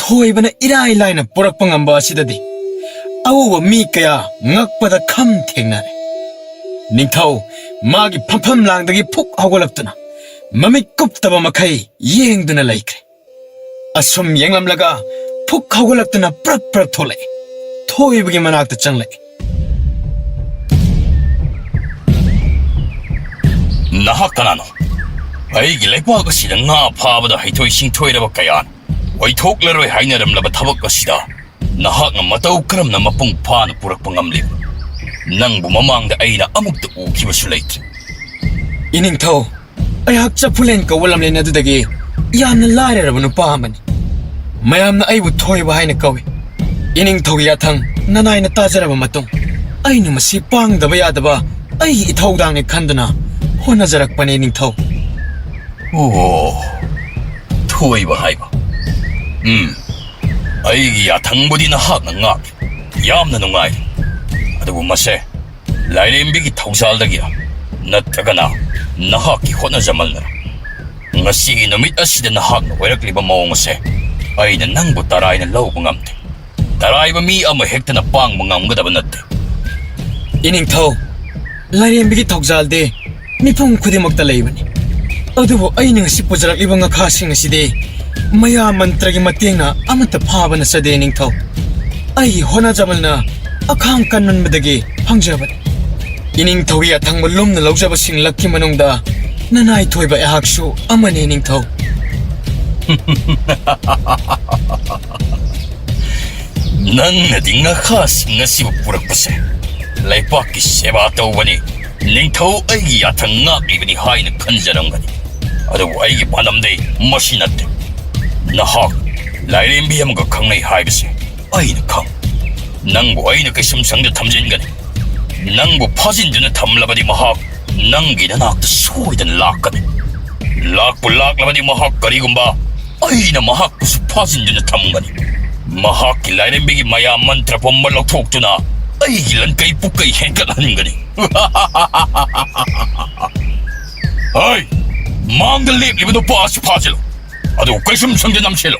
S3: ꯊꯣꯏꯕꯅ ꯏꯔꯥꯏ ꯂꯥꯏꯅ ꯄꯨꯔꯛꯄ ꯉꯝꯕ ꯑꯁꯤꯗꯗꯤ ꯑꯎꯕ ꯃꯤ ꯀꯌా ꯉꯛꯄꯗ ꯈꯝ ꯊꯦꯡꯅꯔꯦ ꯅꯤꯡꯊꯧ ꯃꯥꯒꯤ ꯐꯝꯐꯝ ꯂꯥꯡꯗꯒꯤ ꯐꯨꯛ ꯍꯧꯒꯠꯂꯛꯇꯨꯅ ꯃꯃꯤꯠ ꯀꯨꯞꯇꯕ ꯃꯈꯩ ꯌꯦꯡꯗꯨꯅ ꯂꯩꯈ꯭ꯔꯦ ꯑꯁꯨꯝ ꯌꯦꯡꯂꯝꯂꯒ ꯐꯨꯛ ꯍꯧꯒꯠꯂꯛꯇꯨꯅ ꯄ꯭ꯔꯞ ꯊꯣꯛꯂꯛꯏ ꯊꯣꯏꯕꯒꯤ ꯃꯅꯥꯛꯇ ꯆꯪꯂꯛꯏ
S2: ꯅꯍꯥꯛ ꯀꯅꯥꯅꯣ ꯑꯩꯒꯤ ꯂꯩꯄꯥꯛ ꯑꯁꯤꯗ ꯉꯥ ꯐꯥꯕꯗ ꯍꯩꯊꯣꯏ ꯁꯤꯡꯊꯣꯏꯔꯕ ꯀꯌꯥꯅ ꯑꯣꯏꯊꯣꯛꯂꯔꯣꯏ ꯍꯥꯏꯅꯔꯝꯂꯕ ꯊꯕꯛ ꯑꯁꯤꯗ ꯅꯍꯥꯛꯅ ꯃꯇꯧ ꯀꯔꯝꯅ ꯃꯄꯨꯡ ꯐꯥꯅ ꯄꯨꯔꯛꯄ ꯉꯝꯂꯤꯕ ꯅꯪꯕꯨ ꯃꯃꯥꯡꯗ ꯑꯩꯅ ꯑꯃꯨꯛꯇ ꯎꯈꯤꯕꯁꯨ ꯂꯩꯇ꯭ꯔꯤ
S3: ꯏꯅꯤꯡꯊꯧ ꯑꯩꯍꯥꯛ ꯆꯐꯨꯂꯦꯟ ꯀꯧꯕ ꯂꯝꯂꯦꯟ ꯑꯗꯨꯗꯒꯤ ꯌꯥꯝꯅ ꯂꯥꯏꯔꯔꯕ ꯅꯨꯄꯥ ꯑꯃꯅꯤ ꯃꯌꯥꯝꯅ ꯑꯩꯕꯨ ꯊꯣꯏꯕ ꯍꯥꯏꯅ ꯀꯧꯏ ꯏꯅꯤꯡꯊꯧꯒꯤ ꯌꯥꯊꯪ ꯅꯅꯥꯏꯅ ꯇꯥꯖꯔꯕ ꯃꯇꯨꯡ ꯑꯩꯅ ꯃꯁꯤ ꯄꯥꯡꯗꯕ ꯌꯥꯗꯕ ꯑꯩꯒꯤ ꯏꯊꯧꯗꯥꯡꯅꯤ ꯈꯟꯗꯨꯅ ꯍꯣꯠꯅꯖꯔꯛꯄꯅꯤ ꯅꯤꯡꯊꯧ
S2: ꯑꯣ ꯊꯣꯏꯕ ꯍꯥꯏꯕ ꯑꯩꯒꯤ ꯌꯥꯊꯪꯕꯨꯗꯤ ꯅꯍꯥꯛꯅ ꯉꯥꯛꯂꯤ ꯌꯥꯝꯅ ꯅꯨꯡꯉꯥꯏ ꯑꯗꯨꯕꯨ ꯃꯁꯦ ꯂꯥꯏꯔꯦꯝꯕꯤꯒꯤ ꯊꯧꯖꯥꯜꯗꯒꯤꯔ ꯅꯠꯇ꯭ꯔꯒꯅ ꯅꯍꯥꯛꯀꯤ ꯍꯣꯠꯅꯖꯃꯜꯅꯔ ꯉꯁꯤꯒꯤ ꯅꯨꯃꯤꯠ ꯑꯁꯤꯗ ꯅꯍꯥꯛꯅ ꯑꯣꯏꯔꯛꯂꯤꯕ ꯃꯑꯣꯡ ꯑꯁꯦ ꯑꯩꯅ ꯅꯪꯕꯨ ꯇꯔꯥꯏꯅ ꯂꯧꯕ ꯉꯝꯗꯦ ꯇꯔꯥꯏꯕ ꯃꯤ ꯑꯃ ꯍꯦꯛꯇꯅ ꯄꯥꯡꯕ ꯉꯝꯒꯗꯕ ꯅꯠꯇꯦ
S3: ꯏꯅꯤꯡꯊꯧ ꯂꯥꯏꯔꯦꯝꯕꯤꯒꯤ ꯊꯧꯖꯥꯜꯗꯤ ꯃꯤꯄꯨꯝ ꯈꯨꯗꯤꯡꯃꯛꯇ ꯂꯩꯕꯅꯤ ꯑꯗꯨꯕꯨ ꯑꯩꯅ ꯉꯁꯤ ꯄꯨꯖꯔꯛꯂꯤꯕ ꯉꯥꯈꯥꯁꯤꯡ ꯑꯁꯤꯗꯤ ꯃꯌꯥ ꯃꯟꯇ꯭ꯔꯒꯤ ꯃꯇꯦꯡꯅ ꯑꯃꯠꯇ ꯐꯥꯕ ꯅꯠꯆꯗꯦ ꯅꯤꯡꯊꯧ ꯑꯩꯒꯤ ꯍꯣꯠꯅꯖꯃꯜꯅ ꯑꯈꯥꯡ ꯀꯟꯃꯟꯕꯗꯒꯤ ꯐꯪꯖꯕꯅꯤ ꯏꯅꯤꯡꯊꯧꯒꯤ ꯑꯊꯪꯕ ꯂꯨꯝꯅ ꯂꯧꯖꯕꯁꯤꯡ ꯂꯛꯀꯤ ꯃꯅꯨꯡꯗ ꯅꯅꯥꯏ ꯊꯣꯏꯕ ꯑꯩꯍꯥꯛꯁꯨ ꯑꯃꯅꯤ ꯅꯤꯡꯊꯧ
S2: ꯅꯪꯅꯗꯤ ꯉꯥꯈꯥꯁꯤꯡ ꯑꯁꯤꯕꯨ ꯄꯨꯔꯛꯄꯁꯦ ꯂꯩꯄꯥꯛꯀꯤ ꯁꯦꯕꯥ ꯇꯧꯕꯅꯤ ꯅꯤꯡꯊꯧ ꯑꯩꯒꯤ ꯌꯥꯊꯪ ꯉꯥꯛꯂꯤꯕꯅꯤ ꯍꯥꯏꯅ ꯈꯟꯖꯔꯝꯒꯅꯤ ꯑꯗꯨꯕꯨ ꯑꯩꯒꯤ ꯄꯥꯟꯗꯝꯗꯤ ꯃꯁꯤ ꯅꯠꯇꯦ ꯅꯍꯥꯛ ꯂꯥꯏꯔꯦꯝꯕꯤ ꯑꯃꯒ ꯈꯪꯅꯩ ꯍꯥꯏꯕꯁꯦ ꯑꯩꯅ ꯈꯪ ꯅꯪꯕꯨ ꯑꯩꯅ ꯀꯩꯁꯨꯝ ꯁꯪꯗ ꯊꯝꯖꯤꯟꯒꯅꯤ ꯅꯪꯕꯨ ꯐꯥꯖꯤꯟꯗꯨꯅ ꯊꯝꯂꯕꯗꯤ ꯃꯍꯥꯛ ꯅꯪꯒꯤ ꯅꯅꯥꯛꯇ ꯁꯣꯏꯗꯅ ꯂꯥꯛꯀꯅꯤ ꯂꯥꯛꯄꯨ ꯂꯥꯛꯂꯕꯗꯤ ꯃꯍꯥꯛ ꯀꯔꯤꯒꯨꯝꯕ ꯑꯩꯅ ꯃꯍꯥꯛꯄꯨꯁꯨ ꯐꯥꯖꯤꯟꯗꯨꯅ ꯊꯝꯒꯅꯤ ꯃꯍꯥꯛꯀꯤ ꯂꯥꯏꯔꯦꯝꯕꯤꯒꯤ ꯃꯌꯥ ꯃꯟꯇ꯭ꯔ ꯄꯨꯝꯕ ꯂꯧꯊꯣꯛꯇꯨꯅ ꯑꯩꯒꯤ ꯂꯟꯀꯩ ꯄꯨꯛꯀꯩ ꯍꯦꯟꯒꯠꯍꯟꯒꯅꯤ ꯍꯩ ꯃꯥꯡꯗ ꯂꯦꯞꯂꯤꯕ ꯅꯨꯄꯥ ꯑꯁꯤ ꯐꯥꯖꯤꯜꯂꯨ ꯑꯗꯨ ꯀꯩꯁꯨꯝ ꯁꯪꯗ ꯅꯝꯁꯤꯜꯂꯨ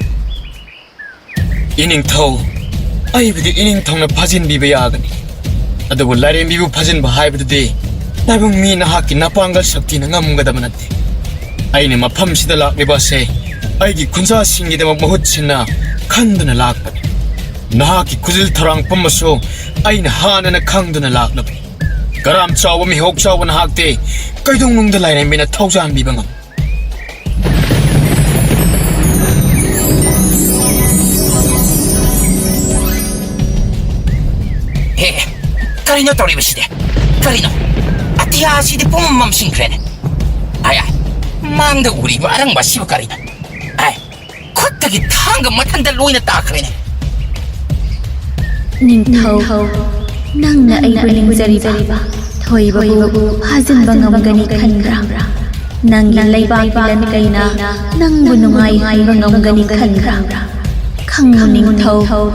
S3: ꯏꯅꯤꯡꯊꯧ ꯑꯩꯕꯨꯗꯤ ꯏꯅꯤꯡꯊꯧꯅ ꯐꯥꯖꯤꯟꯕꯤꯕ ꯌꯥꯒꯅꯤ ꯑꯗꯨꯕꯨ ꯂꯥꯏꯔꯦꯝꯕꯤꯕꯨ ꯐꯥꯖꯤꯟꯕ ꯍꯥꯏꯕꯗꯨꯗꯤ ꯇꯥꯏꯕꯪ ꯃꯤ ꯅꯍꯥꯛꯀꯤ ꯅꯄꯥꯡꯒꯜ ꯁꯛꯇꯤꯅ ꯉꯝꯒꯗꯕ ꯅꯠꯇꯦ ꯑꯩꯅ ꯃꯐꯝꯁꯤꯗ ꯂꯥꯛꯂꯤꯕ ꯑꯁꯦ ꯑꯩꯒꯤ ꯈꯨꯟꯖꯥꯁꯤꯡꯒꯤꯗꯃꯛ ꯃꯍꯨꯠ ꯁꯤꯟꯅ ꯈꯟꯗꯨꯅ ꯂꯥꯛꯄꯅꯤ ꯅꯍꯥꯛꯀꯤ ꯈꯨꯖꯤꯜ ꯊꯧꯔꯥꯡ ꯄꯨꯝꯕꯁꯨ ꯑꯩꯅ ꯍꯥꯟꯅꯅ ꯈꯪꯗꯨꯅ ꯂꯥꯛꯂꯕꯅꯤ ꯀꯔꯥꯝ ꯆꯥꯎꯕ ꯃꯤꯍꯣꯛ ꯆꯥꯎꯕ ꯅꯍꯥꯛꯇꯤ ꯀꯩꯗꯧꯅꯨꯡꯗ ꯂꯥꯏꯔꯦꯝꯕꯤꯅ ꯊꯧꯖꯥꯟꯕꯤꯕ ꯉꯝ
S7: ꯍꯦ ꯀꯔꯤꯅꯣ ꯇꯧꯔꯤꯕꯁꯤꯗꯤ ꯀꯔꯤꯅꯣ ꯑꯇꯤꯌꯥꯁꯤꯗꯤ ꯄꯨꯝ ꯃꯝꯁꯤꯟꯈ꯭ꯔꯦꯅꯦ ꯑꯥꯏ ꯃꯥꯡꯗ ꯎꯔꯤꯕ ꯑꯔꯪꯕ ꯑꯁꯤꯕꯨ ꯀꯔꯤꯅꯣ ꯈꯨꯠ
S6: ꯃꯀꯣꯛꯇꯒꯤ ꯊꯥꯡꯒ ꯃꯊꯟꯇ ꯂꯣꯏꯅ ꯇꯥꯈ꯭ꯔꯦꯅꯦ
S4: ꯅꯤꯡꯊꯧ ꯅꯪꯅ ꯑꯩꯕꯨ ꯅꯤꯡꯖꯔꯤꯕ ꯊꯣꯏꯕꯕꯨ ꯐꯥꯖꯤꯟꯕ ꯉꯝꯒꯅꯤ ꯈꯟꯕ꯭ꯔꯥ ꯅꯪꯒꯤ ꯂꯩꯕꯥꯛꯀꯤ ꯂꯟꯀꯩꯅ ꯅꯪꯕꯨ ꯅꯨꯡꯉꯥꯏꯍꯟꯕ ꯉꯝꯒꯅꯤ ꯈꯟꯕ꯭ꯔꯥ ꯈꯪꯉꯨ ꯅꯤꯡꯊꯧ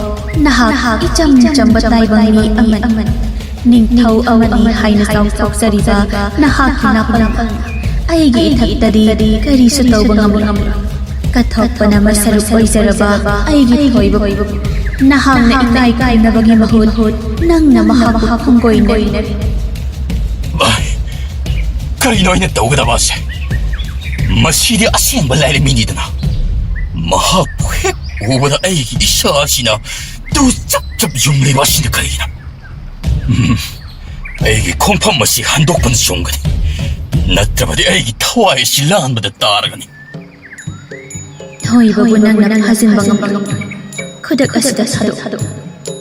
S4: ꯅꯍꯥꯛ ꯏꯆꯝ ꯆꯝꯕ ꯇꯥꯏꯕꯪ ꯃꯤ ꯑꯃꯅꯤ ꯅꯤꯡꯊꯧ ꯑꯃꯅꯤ ꯍꯥꯏꯅ ꯆꯥꯎꯊꯣꯛꯆꯔꯤꯕ ꯅꯍꯥꯛꯀꯤ ꯅꯥꯄꯜ ꯑꯩꯒꯤ ꯏꯊꯛꯇꯗꯤ ꯀꯔꯤꯁꯨ ꯇꯧꯕ ꯉꯝꯂꯣꯏ ꯀꯠꯊꯣꯛꯄꯅ ꯃꯁꯔꯨꯛ ꯑꯣꯏꯖꯔꯕ ꯑꯩꯒꯤ ꯊꯣꯏꯕꯕꯨ ꯅꯍꯥꯛꯅ ꯏꯀꯥꯏ ꯀꯥꯏꯅꯕꯒꯤ ꯃꯍꯨꯠ ꯅꯪꯅ ꯃꯍꯥꯛꯄꯨ ꯈꯣꯡꯒꯣꯏꯅꯔꯤ
S2: ꯀꯔꯤꯅꯣ ꯑꯩꯅ ꯇꯧꯒꯗꯕꯁꯦ ꯃꯁꯤꯗꯤ ꯑꯁꯦꯡꯕ ꯂꯥꯏꯔꯦꯝꯕꯤꯅꯤꯗꯅ ꯃꯍꯥꯛꯄꯨ ꯍꯦꯛ ꯎꯕꯗ ꯑꯩꯒꯤ ꯏꯁꯥꯁꯤꯅ ꯇꯨ ꯆꯞ ꯆꯞ ꯌꯨꯡꯂꯤꯕ ꯑꯁꯤꯅ ꯀꯔꯤꯒꯤꯅꯣ ꯑꯩꯒꯤ ꯈꯣꯡꯐꯝ ꯑꯁꯤ ꯍꯟꯗꯣꯛꯄꯅ ꯆꯨꯝꯒꯅꯤ ꯅꯠꯇ꯭ꯔꯕꯗꯤ ꯑꯩꯒꯤ ꯊꯋꯥꯏ ꯑꯁꯤ ꯂꯥꯟꯕꯗ ꯇꯥꯔꯒꯅꯤ
S4: ꯊꯣꯏꯕꯕꯨ ꯅꯪꯅ ꯐꯥꯖꯤꯟꯕ ꯉꯝꯂꯣꯏ ꯈꯨꯗꯛ ꯑꯁꯤꯗ ꯊꯥꯗꯣꯛ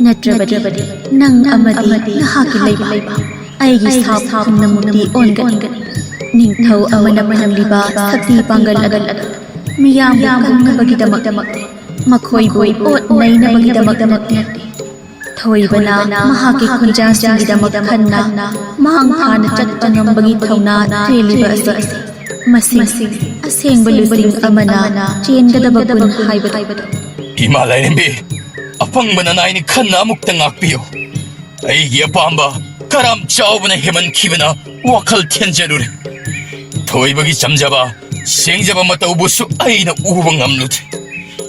S4: ꯅꯠꯇ꯭ꯔꯕꯗꯤ ꯅꯪ ꯑꯃꯗꯤ ꯅꯍꯥꯛꯀꯤ ꯂꯩꯕꯥꯛ ꯑꯩꯒꯤ ꯁꯥ ꯄꯨꯝꯅꯃꯛꯇꯤ ꯑꯣꯟꯒꯅꯤ ꯅꯤꯡꯊꯧ ꯑꯃꯅ ꯐꯪꯂꯤꯕ ꯁꯛꯇꯤ ꯄꯥꯡꯒꯜ ꯑꯗꯨ ꯃꯤꯌꯥꯝꯕꯨ ꯀꯟꯅꯕꯒꯤꯗꯃꯛ ꯃꯈꯣꯏꯕꯨ ꯑꯣꯠ ꯅꯩꯅꯕꯒꯤꯗꯃꯛ ꯅꯠꯇꯦ ꯊꯣꯏꯕꯅ ꯃꯍꯥꯛꯀꯤ ꯈꯨꯟꯖꯥꯁꯤꯡꯒꯤꯗꯃꯛ ꯈꯟꯅ ꯃꯥꯡ ꯊꯥꯅ ꯆꯠꯄ ꯉꯝꯕꯒꯤ ꯊꯧꯅꯥ ꯆꯦꯜꯂꯤꯕ ꯑꯁꯤ ꯃꯁꯤ ꯑꯁꯦꯡꯕ ꯂꯨꯆꯤꯡ ꯑꯃꯅ ꯆꯦꯟꯒꯗꯕ ꯒꯨꯟ ꯍꯥꯏꯕꯗꯨ
S2: ꯏꯃꯥ ꯂꯥꯏꯔꯦꯝꯕꯤ ꯑꯄꯪꯕꯅ ꯅꯥꯏꯅ ꯈꯟꯅ ꯑꯃꯨꯛꯇ ꯉꯥꯛꯄꯤꯌꯨ ꯑꯩꯒꯤ ꯑꯄꯥꯝꯕ ꯀꯔꯝ ꯆꯥꯎꯕꯅ ꯍꯦꯃꯟꯈꯤꯕꯅ ꯋꯥꯈꯜ ꯊꯦꯟꯖꯔꯨꯔꯦ ꯊꯣꯏꯕꯒꯤ ꯆꯝꯖꯕ ꯁꯦꯡꯖꯕ ꯃꯇꯧꯕꯨꯁꯨ ꯑꯩꯅ ꯎꯕ ꯉꯝꯂꯨꯗ꯭ꯔꯦ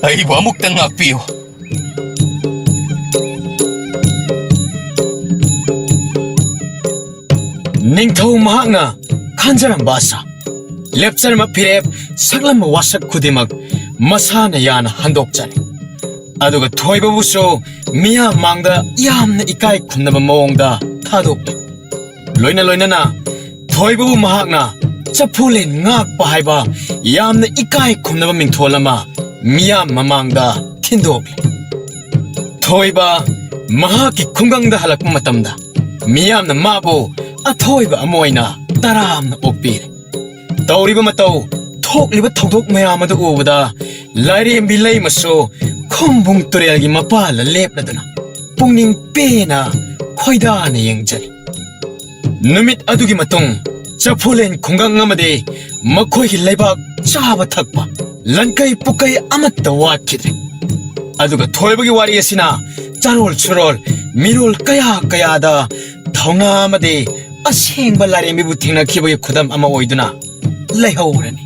S2: ꯑꯩꯕꯨ ꯑꯃꯨꯛꯇ ꯉꯥꯛꯄꯤꯌꯨ
S3: ꯅꯤꯡꯊꯧ ꯃꯍꯥꯛꯅ ꯈꯟꯖꯔꯝꯕ ꯑꯁꯥ ꯂꯦꯞꯆꯔꯝꯕ ꯐꯤꯔꯦꯞ ꯁꯛꯂꯝꯕ ꯋꯥꯁꯛ ꯈꯨꯗꯤꯡꯃꯛ ꯃꯁꯥꯅ ꯌꯥꯅ ꯍꯟꯗꯣꯛꯆꯔꯦ ꯑꯗꯨꯒ ꯊꯣꯏꯕꯕꯨꯁꯨ ꯃꯤꯌꯥꯝ ꯃꯥꯡꯗ ꯌꯥꯝꯅ ꯏꯀꯥꯏ ꯈꯨꯝꯅꯕ ꯃꯑꯣꯡꯗ ꯊꯥꯗꯣꯛꯂꯦ ꯂꯣꯏꯅꯅ ꯊꯣꯏꯕꯕꯨ ꯃꯍꯥꯛꯅ ꯆꯐꯨꯂꯦꯟ ꯉꯥꯛꯄ ꯍꯥꯏꯕ ꯌꯥꯝꯅ ꯏꯀꯥꯏ ꯈꯨꯝꯅꯕ ꯃꯤꯡꯊꯣꯜ ꯑꯃ ꯃꯤꯌꯥꯝ ꯃꯃꯥꯡꯗ ꯊꯤꯟꯗꯣꯛꯂꯦ ꯊꯣꯏꯕ ꯃꯍꯥꯛꯀꯤ ꯈꯨꯡꯒꯪꯗ ꯍꯜꯂꯛꯄ ꯃꯇꯝꯗ ꯃꯤꯌꯥꯝꯅ ꯃꯥꯕꯨ ꯑꯊꯣꯏꯕ ꯑꯃ ꯑꯣꯏꯅ ꯇꯔꯥꯝꯅ ꯑꯣꯛꯄꯤꯔꯦ ꯇꯧꯔꯤꯕ ꯃꯇꯧ ꯊꯣꯛꯂꯤꯕ ꯊꯧꯗꯣꯛ ꯃꯌꯥꯝ ꯑꯗꯨ ꯎꯕꯗ ꯂꯥꯏꯔꯦꯝꯕꯤ ꯂꯩꯃꯁꯨ ꯈꯨꯝꯕꯨꯡ ꯇꯨꯔꯦꯜꯒꯤ ꯃꯄꯥꯟꯗ ꯂꯦꯞꯂꯗꯨꯅ ꯄꯨꯛꯅꯤꯡ ꯄꯦꯅ ꯈꯣꯏꯗꯥꯅ ꯌꯦꯡꯖꯔꯤ ꯅꯨꯃꯤꯠ ꯑꯗꯨꯒꯤ ꯃꯇꯨꯡ ꯆꯐꯨꯂꯦꯟ ꯈꯨꯡꯒꯪ ꯑꯃꯗꯤ ꯃꯈꯣꯏꯒꯤ ꯂꯩꯕꯥꯛ ꯆꯥꯕ ꯊꯛꯄ ꯂꯟꯀꯩ ꯄꯨꯀꯩ ꯑꯃꯠꯇ ꯋꯥꯠꯈꯤꯗ꯭ꯔꯦ ꯑꯗꯨꯒ ꯊꯣꯏꯕꯒꯤ ꯋꯥꯔꯤ ꯑꯁꯤꯅ ꯆꯥꯔꯣꯜ ꯁꯨꯔꯣꯜ ꯃꯤꯔꯣꯜ ꯀꯌꯥꯗ ꯊꯧꯅꯥ ꯑꯃꯗꯤ ꯑꯁꯦꯡꯕ ꯂꯥꯏꯔꯦꯝꯕꯤꯕꯨ ꯊꯦꯡꯅꯈꯤꯕꯒꯤ ꯈꯨꯗꯝ ꯑꯃ ꯑꯣꯏꯗꯨꯅ ꯂꯩꯍꯧꯔꯅꯤ